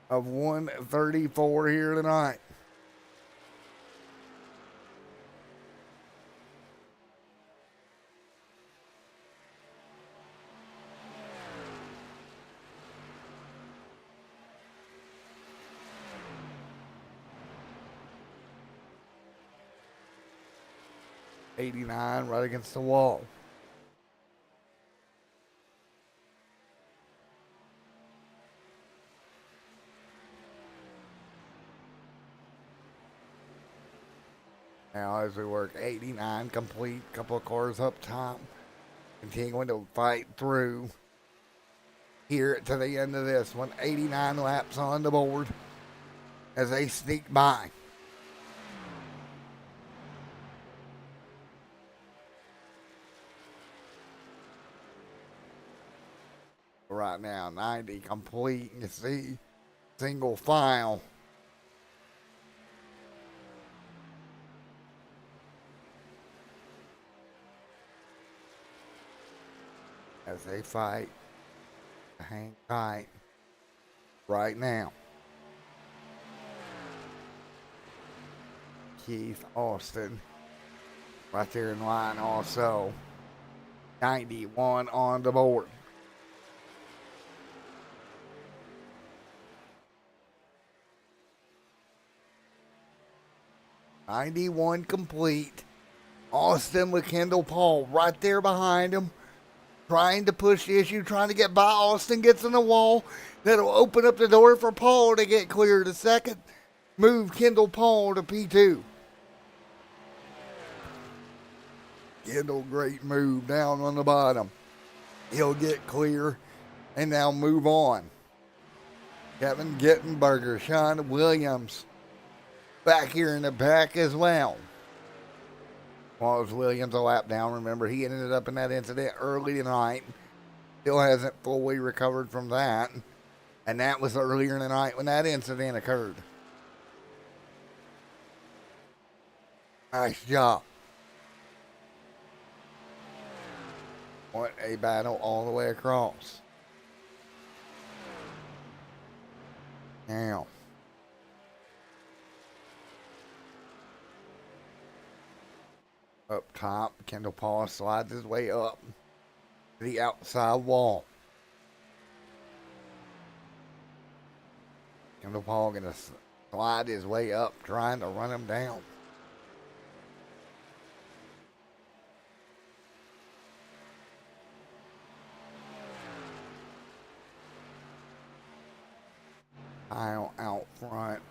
of 134 here tonight. '89 right against the wall. Now as we work 89 complete, couple of cars up top, continuing to fight through here to the end of this one. 89 laps on the board as they sneak by. Right now, 90 complete. You see, single file. As they fight to hang tight right now. Keith Austin right there in line also. 91 on the board. '91 complete. Austin with Kendall Paul right there behind him. Trying to push the issue, trying to get by. Austin gets in the wall. That'll open up the door for Paul to get clear to second. Move Kendall Paul to P2. Kendall, great move down on the bottom. He'll get clear and now move on. Kevin Gittenberger, Sean Williams back here in the back as well. Wallace Williams a lap down. Remember, he ended up in that incident early tonight. Still hasn't fully recovered from that. And that was earlier in the night when that incident occurred. Nice job. What a battle all the way across. Now. Up top, Kendall Paul slides his way up to the outside wall. Kendall Paul gonna slide his way up, trying to run him down. Kyle out front.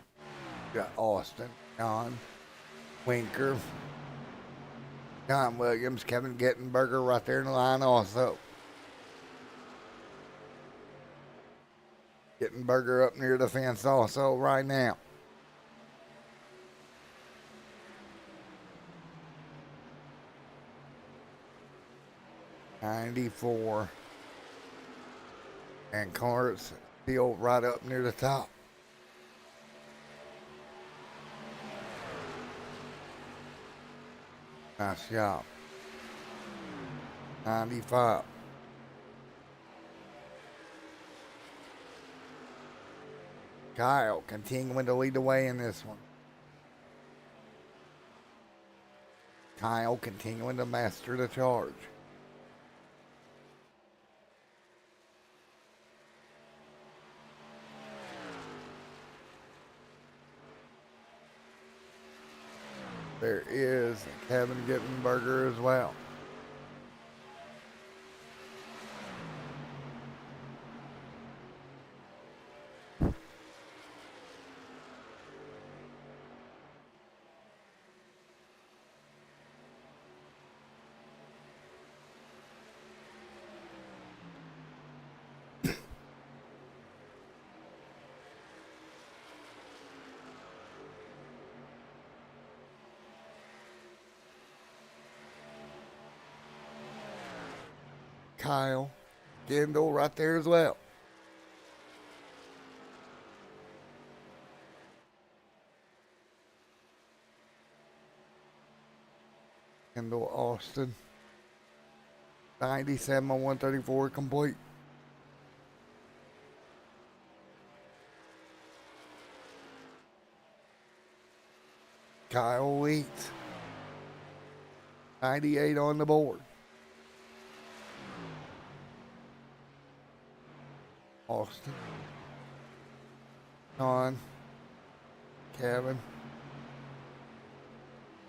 Got Austin, John, Winker, John Williams, Kevin Gittenberger right there in the line also. Gittenberger up near the fence also right now. '94. And cars still right up near the top. Nice job. 95. Kyle continuing to lead the way in this one. Kyle continuing to master the charge. There is Kevin Gittenberger as well. Kyle. Kendall right there as well. Kendall Austin. 97 on 134 complete. Kyle Leeds. 98 on the board. Austin. John. Kevin.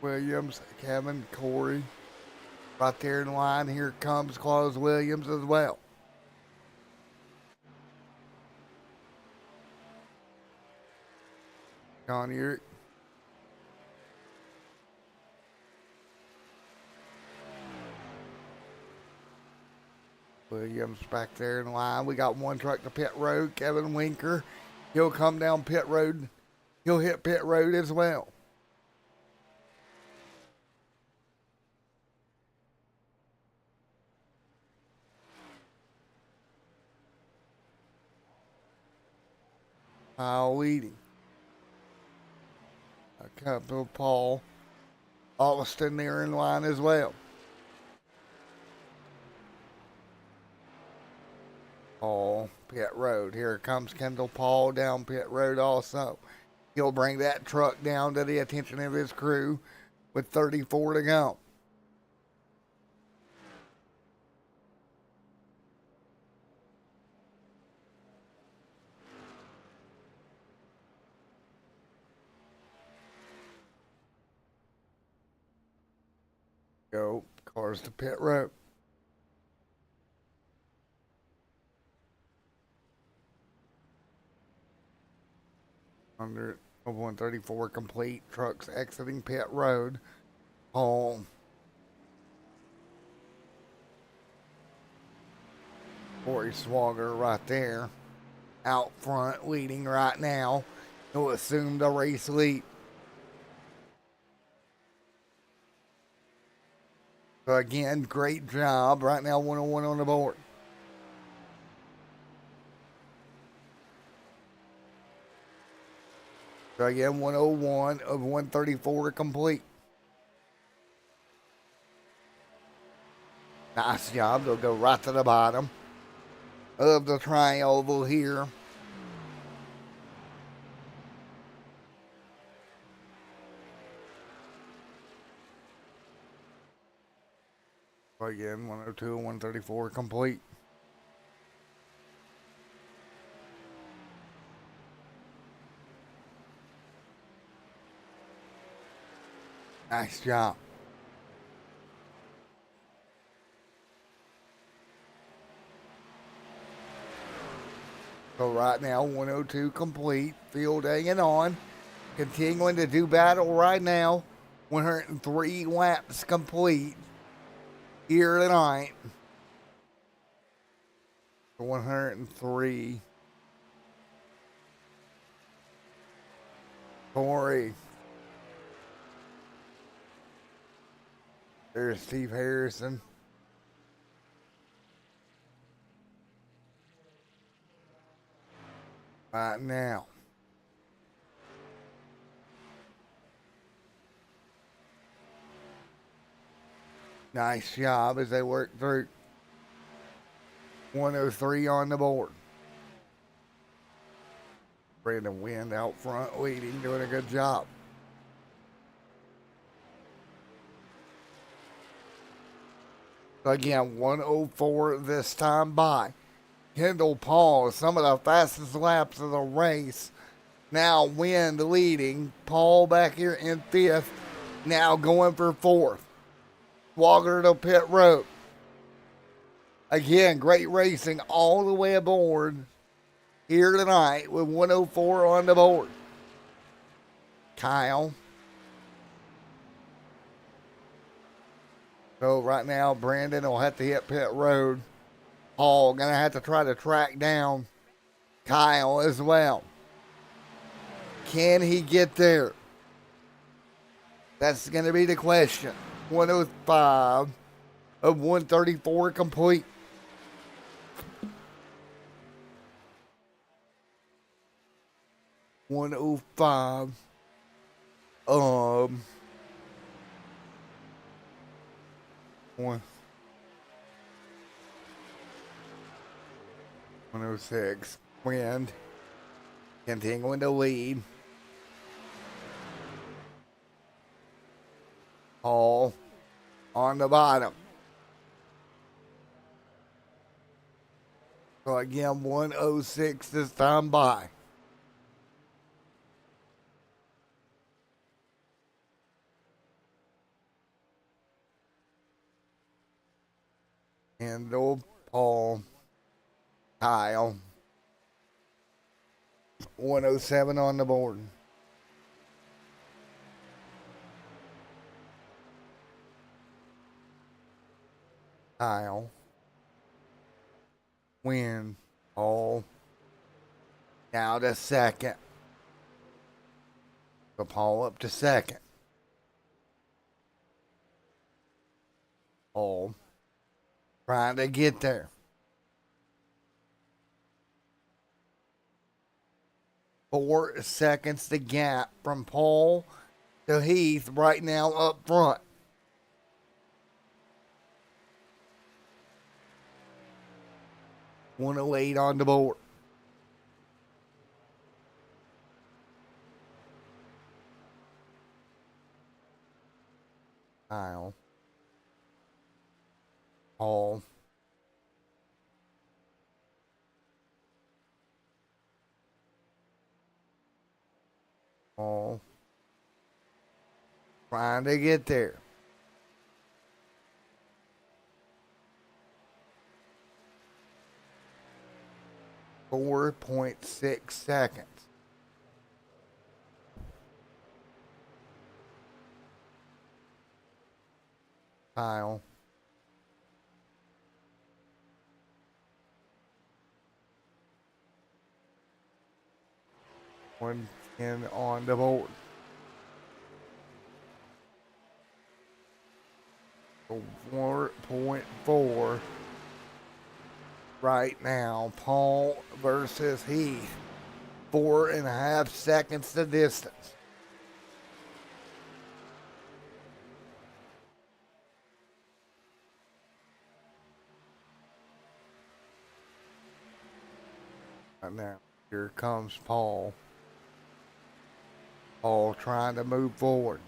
Williams. Kevin. Corey. Right there in line. Here comes Claus Williams as well. John Eric. Williams back there in line. We got one truck to pit road. Kevin Winker. He'll come down pit road. He'll hit pit road as well. Kyle leading. A couple of Paul Austin there in line as well. Paul, pit road. Here comes Kendall Paul down pit road also. He'll bring that truck down to the attention of his crew with 34 to go. Go, cars to pit road. Under of 134 complete. Trucks exiting pit road. Home. Corey Swagger right there. Out front, leading right now. He'll assume the race lead. So again, great job. Right now, 101 on the board. So again, 101 of 134 complete. Nice job. They'll go right to the bottom of the triangle here. So again, 102 and 134 complete. Nice job. So right now, 102 complete. Field hanging on. Continuing to do battle right now. 103 laps complete here tonight. 103. Corey. There's Steve Harrison. Right now. Nice job as they work through. 103 on the board. Brandon Wind out front leading, doing a good job. So again, 104 this time by Kendall Paul. Some of the fastest laps of the race. Now Wind leading. Paul back here in fifth. Now going for fourth. Walker to pit road. Again, great racing all the way aboard here tonight with 104 on the board. Kyle. So right now, Brandon will have to hit pit road. Paul going to have to try to track down Kyle as well. Can he get there? That's going to be the question. 105 of 134 complete. 105. 106. Wind continuing to lead. Paul on the bottom. So again, 106 this time by. Handle, Paul, Kyle. 107 on the board. Kyle. Win. Paul. Now to second. So Paul up to second. Paul. Trying to get there. 4 seconds the gap from Paul to Heath right now up front. One lead on the board. Kyle. Paul. Paul. Trying to get there. .6 seconds. Kyle. One in on the board. 4.4 right now. Paul versus Heath. 4.5 seconds the distance. And now here comes Paul. Paul trying to move forward.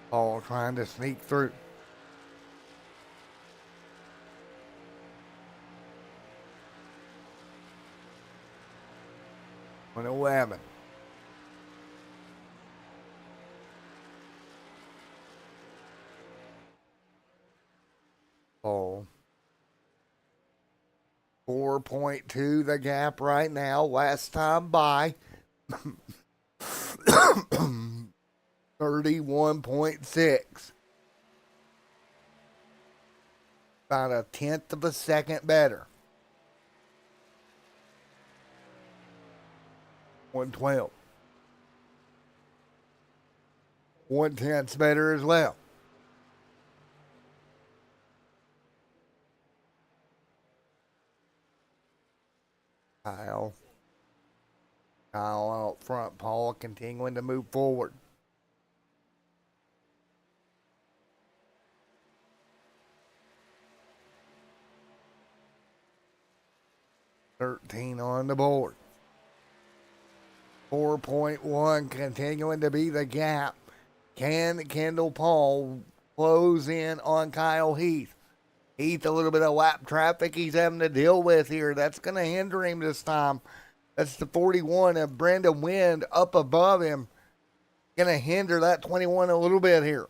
Paul trying to sneak through. One 11. Paul. 4.2 the gap right now. Last time by 31.6. About a tenth of a second better. 112. 1/10 better as well. Kyle out front. Paul continuing to move forward. $13 on the board. 4.1 continuing to be the gap. Can Kendall Paul close in on Kyle Heath? Heath, a little bit of lap traffic he's having to deal with here. That's going to hinder him this time. That's the 41 of Brendan Wind up above him. Going to hinder that 21 a little bit here.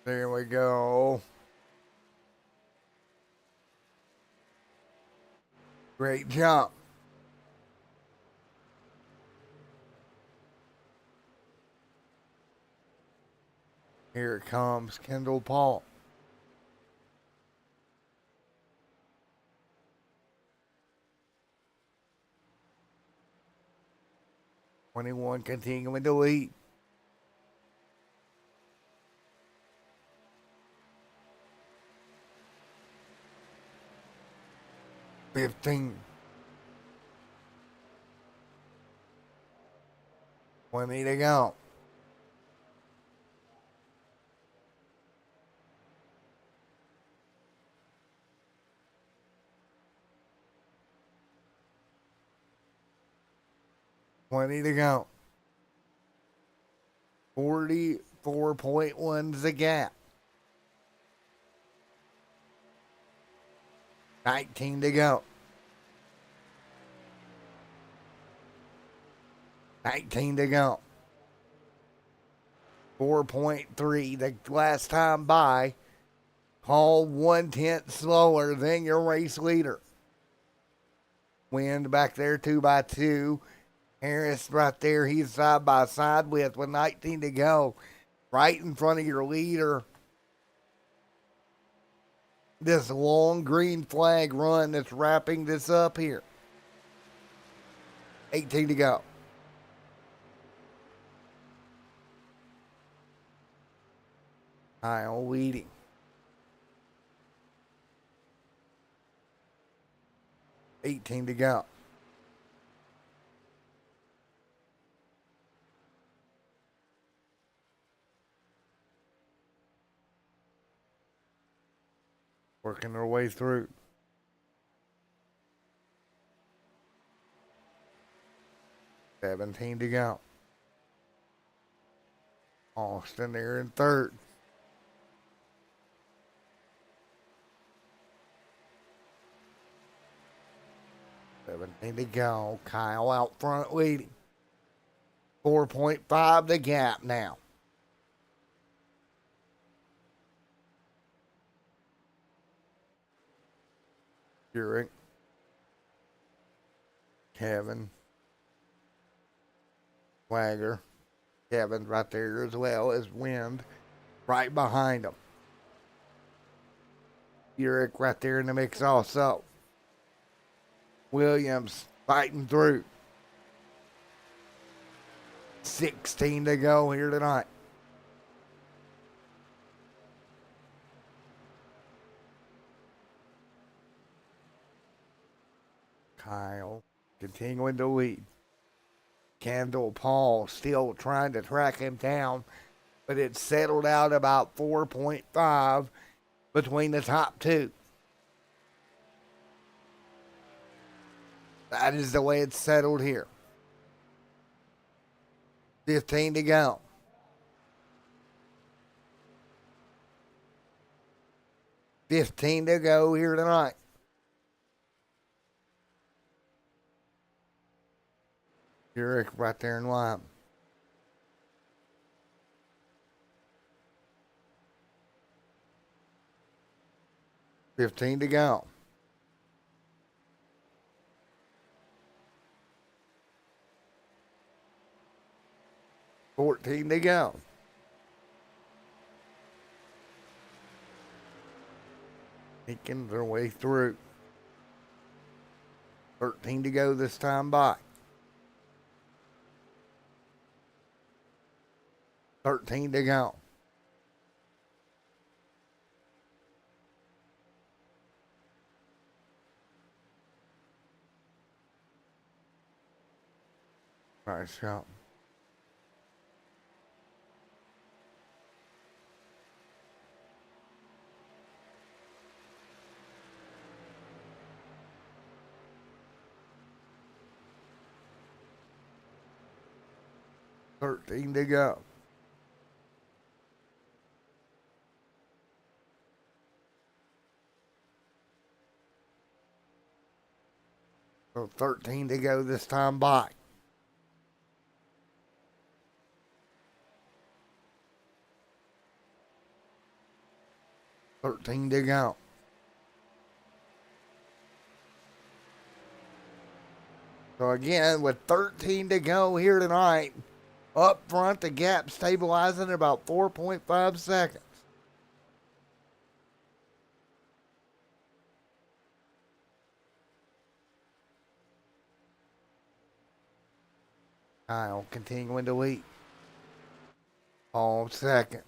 There we go. Great jump. Here comes Kendall Paul. '21 continuing to lead. 15. 20 to go. $20 to go. 44.1's the gap. 19 to go. 19 to go. 4.3 the last time by. Paul 1/10 slower than your race leader. Wind back there 2x2. Harris right there, he's side by side with 19 to go. Right in front of your leader. This long green flag run that's wrapping this up here. 18 to go. Kyle leading. $18 to go. Working their way through. $17 to go. Austin there in third. $17 to go. Kyle out front leading. 4.5 the gap now. Jurek. Kevin. Wagger. Kevin right there as well as Wind right behind him. Jurek right there in the mix also. Williams fighting through. 16 to go here tonight. Kyle continuing to lead. Kendall Paul still trying to track him down, but it's settled out about 4.5 between the top two. That is the way it's settled here. 15 to go. $15 to go here tonight. Jurek right there in line. $15 to go. $14 to go. Making their way through. 13 to go this time by. 13 to go. Nice shot. $13 to go. So 13 to go this time by. $13 to go. So again, with 13 to go here tonight, up front, the gap stabilizing at about 4.5 seconds. Kyle continuing to lead. Paul second.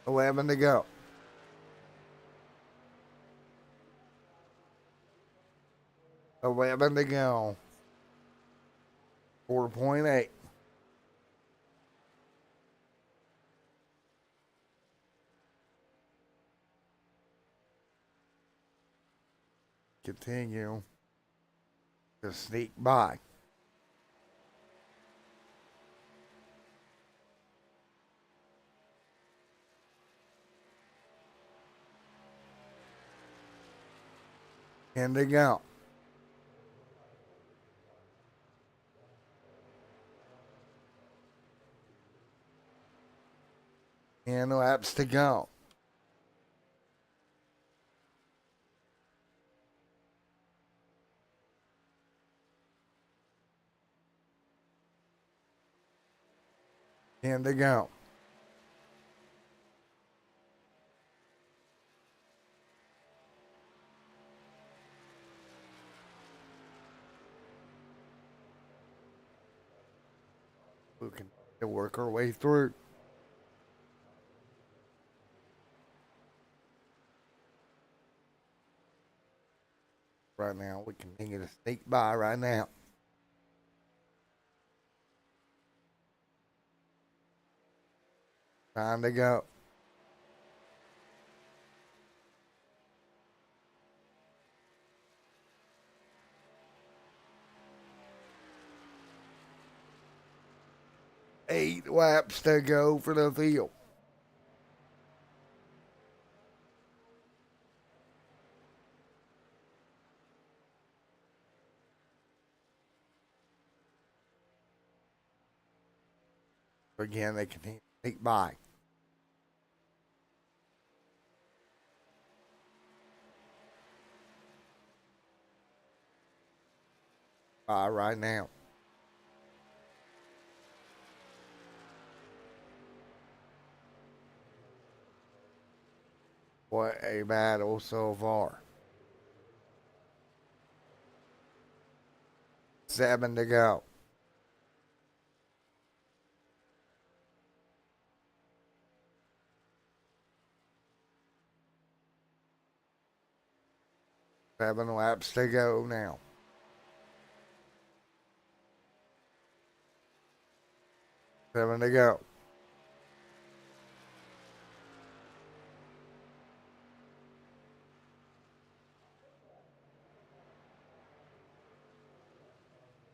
11 to go. 11 to go. 4.8. Continue to sneak by. And to go. And laps to go. And to go. We can work our way through. Right now, we continue to sneak by right now. Time to go. Eight laps to go for the field. Again, they continue to sneak by. Right now. What a battle so far. 7 to go. Seven laps to go now. Seven to go.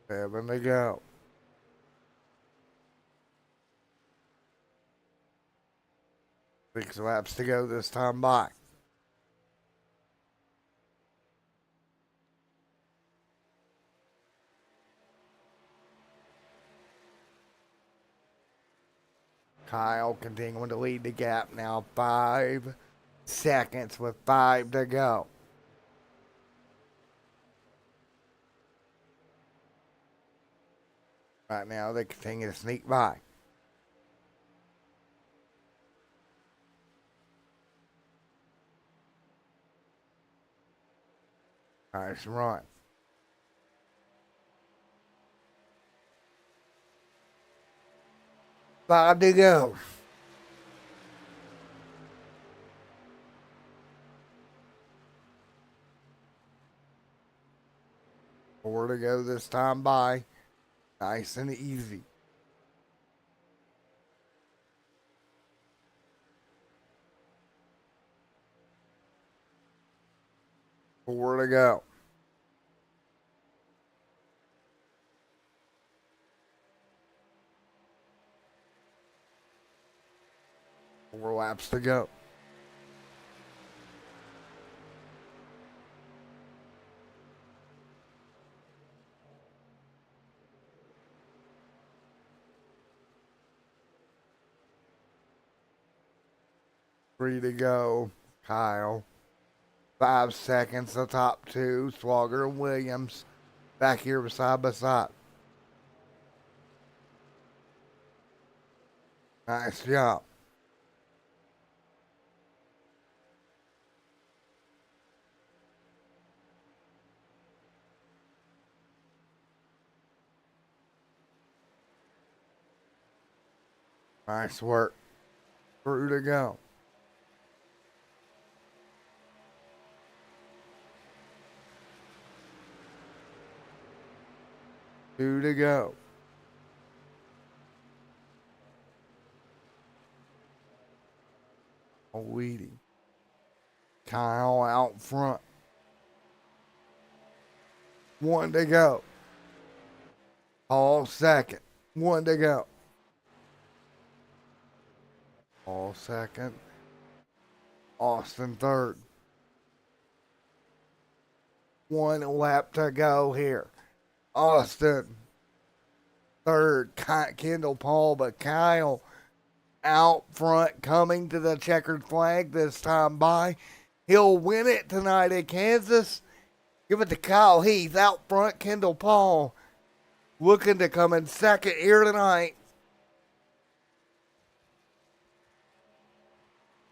Seven to go. 6 laps to go this time by. Kyle continuing to lead the gap now. 5 seconds with 5 to go. Right now, they continue to sneak by. Nice run. Five to go. Four to go this time by. Nice and easy. Four to go. Four laps to go. Three to go. Kyle. 5 seconds. The top two. Swagger and Williams. Back here side by side. Nice job. Nice work. Through to go. 2 to go. Weedy. Kyle out front. 1 to go. Paul second. 1 to go. Paul second. Austin third. 1 lap to go here. Austin third. Kendall Paul, but Kyle out front coming to the checkered flag this time by. He'll win it tonight at Kansas. Give it to Kyle Heath out front. Kendall Paul looking to come in second here tonight.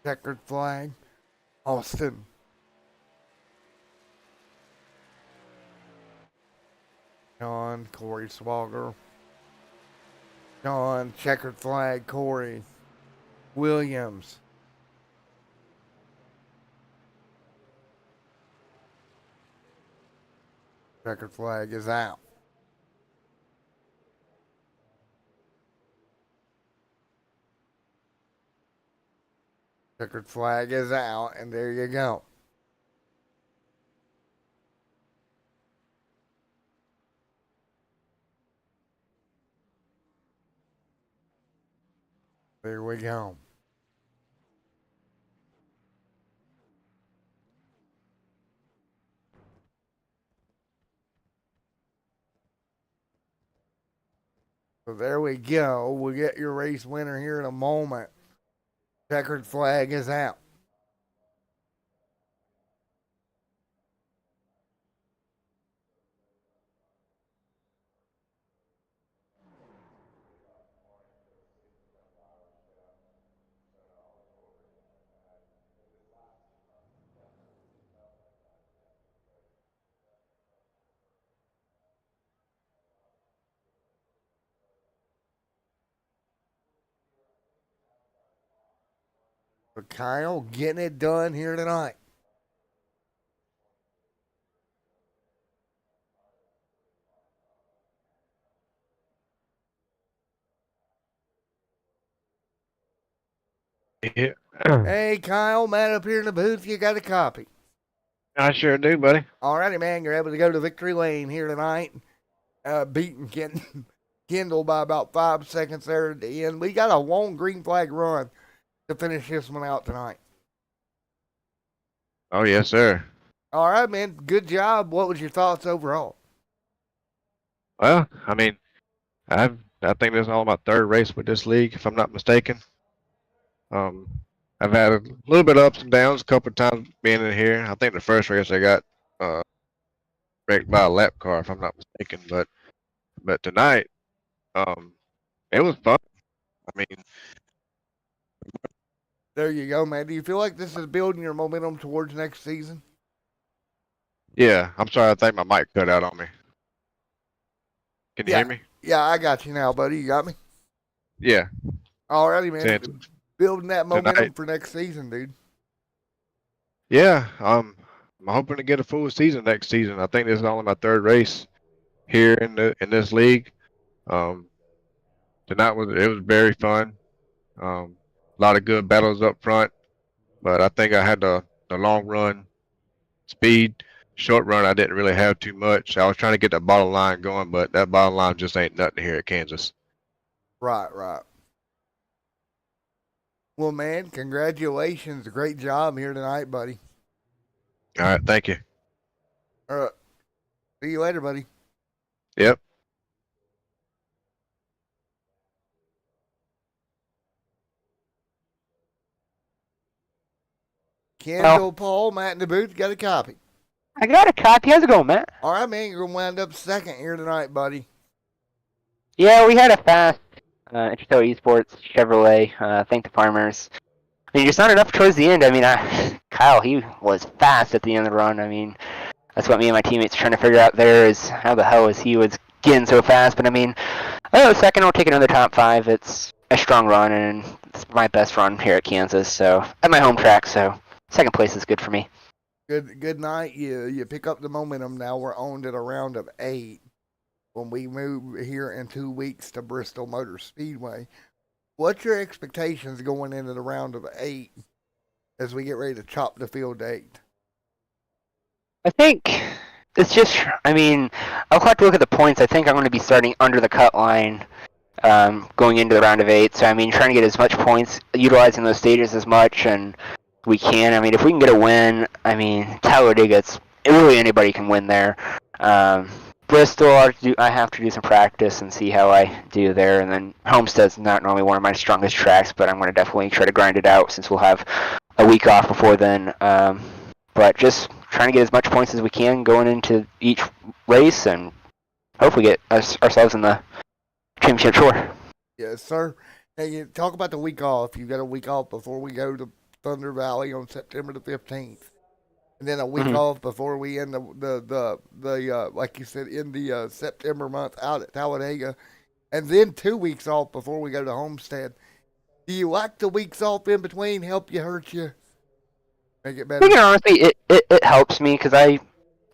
Checkered flag. Austin. John, Corey Swagger. John, checkered flag, Corey. Williams. Checkered flag is out. Checkered flag is out, and there you go. There we go. So there we go. We'll get your race winner here in a moment. Checkered flag is out. So Kyle getting it done here tonight. Yeah. Hey, Kyle, Matt up here in the booth. You got a copy. I sure do, buddy. Alrighty, man. You're able to go to victory lane here tonight. Beating Kendall by about 5 seconds there at the end. We got a long green flag run to finish this one out tonight. Oh, yes, sir. All right, man. Good job. What was your thoughts overall? Well, I mean, I think this is all my third race with this league, if I'm not mistaken. I've had a little bit of ups and downs a couple of times being in here. I think the first race I got wrecked by a lap car, if I'm not mistaken. But tonight, it was fun. I mean, There you go, man. Do you feel like this is building your momentum towards next season? yeah. I'm sorry. I think my mic cut out on me. Can you Yeah. hear me? Yeah, I got you now, buddy. You got me? Yeah. Alrighty, man. Saying Building that momentum tonight. for next season, dude. Yeah. I'm hoping to get a full season next season. I think this is only my third race here in this league. Tonight was very fun. A lot of good battles up front, but I think I had the long run speed. Short run, I didn't really have too much. I was trying to get that bottom line going, but that bottom line just ain't nothing here at Kansas. Right, right. Well, man, congratulations. Great job here tonight, buddy. All right, thank you. All right. See you later, buddy. Yep. Kendall, Paul, Matt in the booth. Got a copy. I got a copy. How's it going, Matt? All right, man. You're going to wind up second here tonight, buddy. Yeah, we had a fast Interstellar Esports Chevrolet. Thank the farmers. I mean, just not enough towards the end. I mean, Kyle, he was fast at the end of the run. I mean, that's what me and my teammates are trying to figure out there is how the hell is he was getting so fast. But I mean, I know second will take another top 5. It's a strong run, and it's my best run here at Kansas. So at my home track, so second place is good for me. Good night. You pick up the momentum now. We're on to the round of 8. when we move here in 2 weeks to Bristol Motor Speedway. What's your expectations going into the round of 8 as we get ready to chop the field date? I think it's just, I mean, I'll have to look at the points. I think I'm going to be starting under the cut line going into the round of 8. So, I mean, trying to get as much points, utilizing those stages as much and we can. I mean, if we can get a win, I mean, Talladega, really anybody can win there. Bristol, I have to do some practice and see how I do there. And then Homestead's not normally one of my strongest tracks, but I'm going to definitely try to grind it out since we'll have a week off before then. But just trying to get as much points as we can going into each race and hopefully get ourselves in the championship tour. Yes, sir. Hey, you talk about the week off. You got a week off before we go to Thunder Valley on September the 15th. And then a week off before we end the like you said, in the September month out at Talladega. And then 2 weeks off before we go to Homestead. Do you like the weeks off in between? Help you, hurt you? Make it better? I think honestly, it helps me because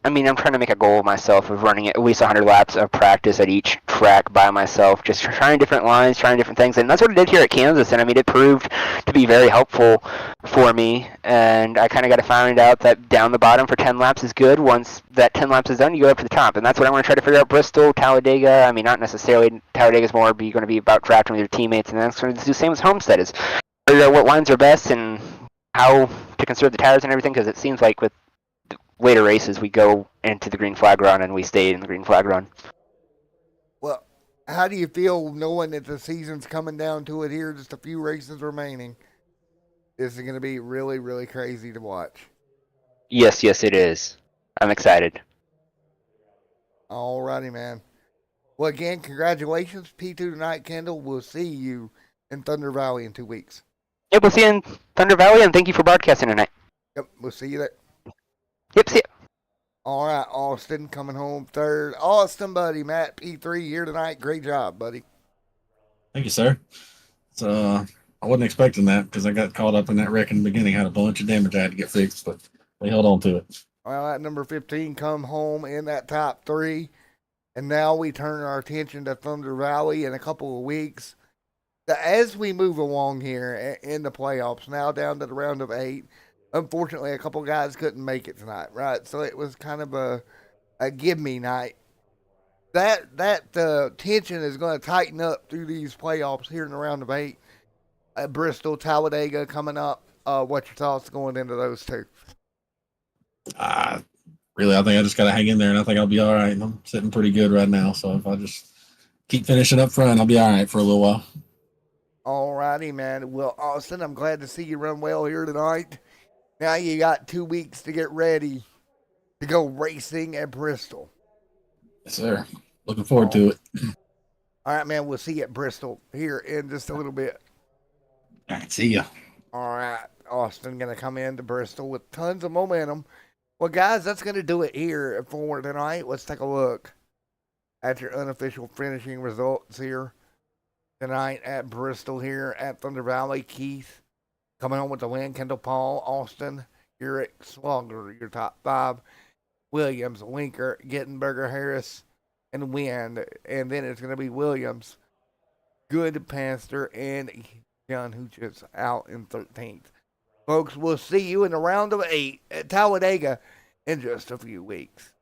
I mean, I'm trying to make a goal of myself of running at least 100 laps of practice at each track by myself, just trying different lines, trying different things. And that's what I did here at Kansas. And I mean, it proved to be very helpful for me. And I kind of got to find out that down the bottom for 10 laps is good. Once that 10 laps is done, you go up to the top. And that's what I'm going to try to figure out. Bristol, Talladega. I mean, not necessarily Talladega's more going to be about drafting with your teammates. And that's going to do the same as Homestead is figure out what lines are best and how to conserve the tires and everything. Because it seems like with later races, we go into the green flag run and we stay in the green flag run. Well, how do you feel knowing that the season's coming down to it here, just a few races remaining? This is going to be really, really crazy to watch. Yes, it is. I'm excited. Alrighty, man. Well, again, congratulations. P2 tonight, Kendall. We'll see you in Thunder Valley in 2 weeks. Yep, we'll see you in Thunder Valley, and thank you for broadcasting tonight. Yep, we'll see you there. Yep, see ya. All right, Austin coming home third. Austin, buddy, Matt P3 here tonight. Great job, buddy. Thank you, sir. So I wasn't expecting that because I got caught up in that wreck in the beginning. Had a bunch of damage I had to get fixed, but they held on to it. Well, at number 15 come home in that top 3. And now we turn our attention to Thunder Valley in a couple of weeks. As we move along here in the playoffs, now down to the round of 8, unfortunately, a couple guys couldn't make it tonight, right? So it was kind of a give-me night. That tension is going to tighten up through these playoffs here in the round of 8. Bristol, Talladega coming up. What's your thoughts going into those two? Really, I think I just got to hang in there, and I think I'll be all right. I'm sitting pretty good right now, so if I just keep finishing up front, I'll be all right for a little while. All righty, man. Well, Austin, I'm glad to see you run well here tonight. Now you got 2 weeks to get ready to go racing at Bristol. Yes, sir. Looking forward to it. All right, man. We'll see you at Bristol here in just a little bit. All right, see ya. All right. Austin going to come into Bristol with tons of momentum. Well, guys, that's going to do it here for tonight. Let's take a look at your unofficial finishing results here tonight at Bristol here at Thunder Valley. Keith coming home with the win. Kendall Paul, Austin, Eric Swogger, your top 5. Williams, Winker, Gettenberger, Harris, and Wind. And then it's going to be Williams, Good, Pastor, and John Hooches out in 13th. Folks, we'll see you in the round of 8 at Talladega in just a few weeks.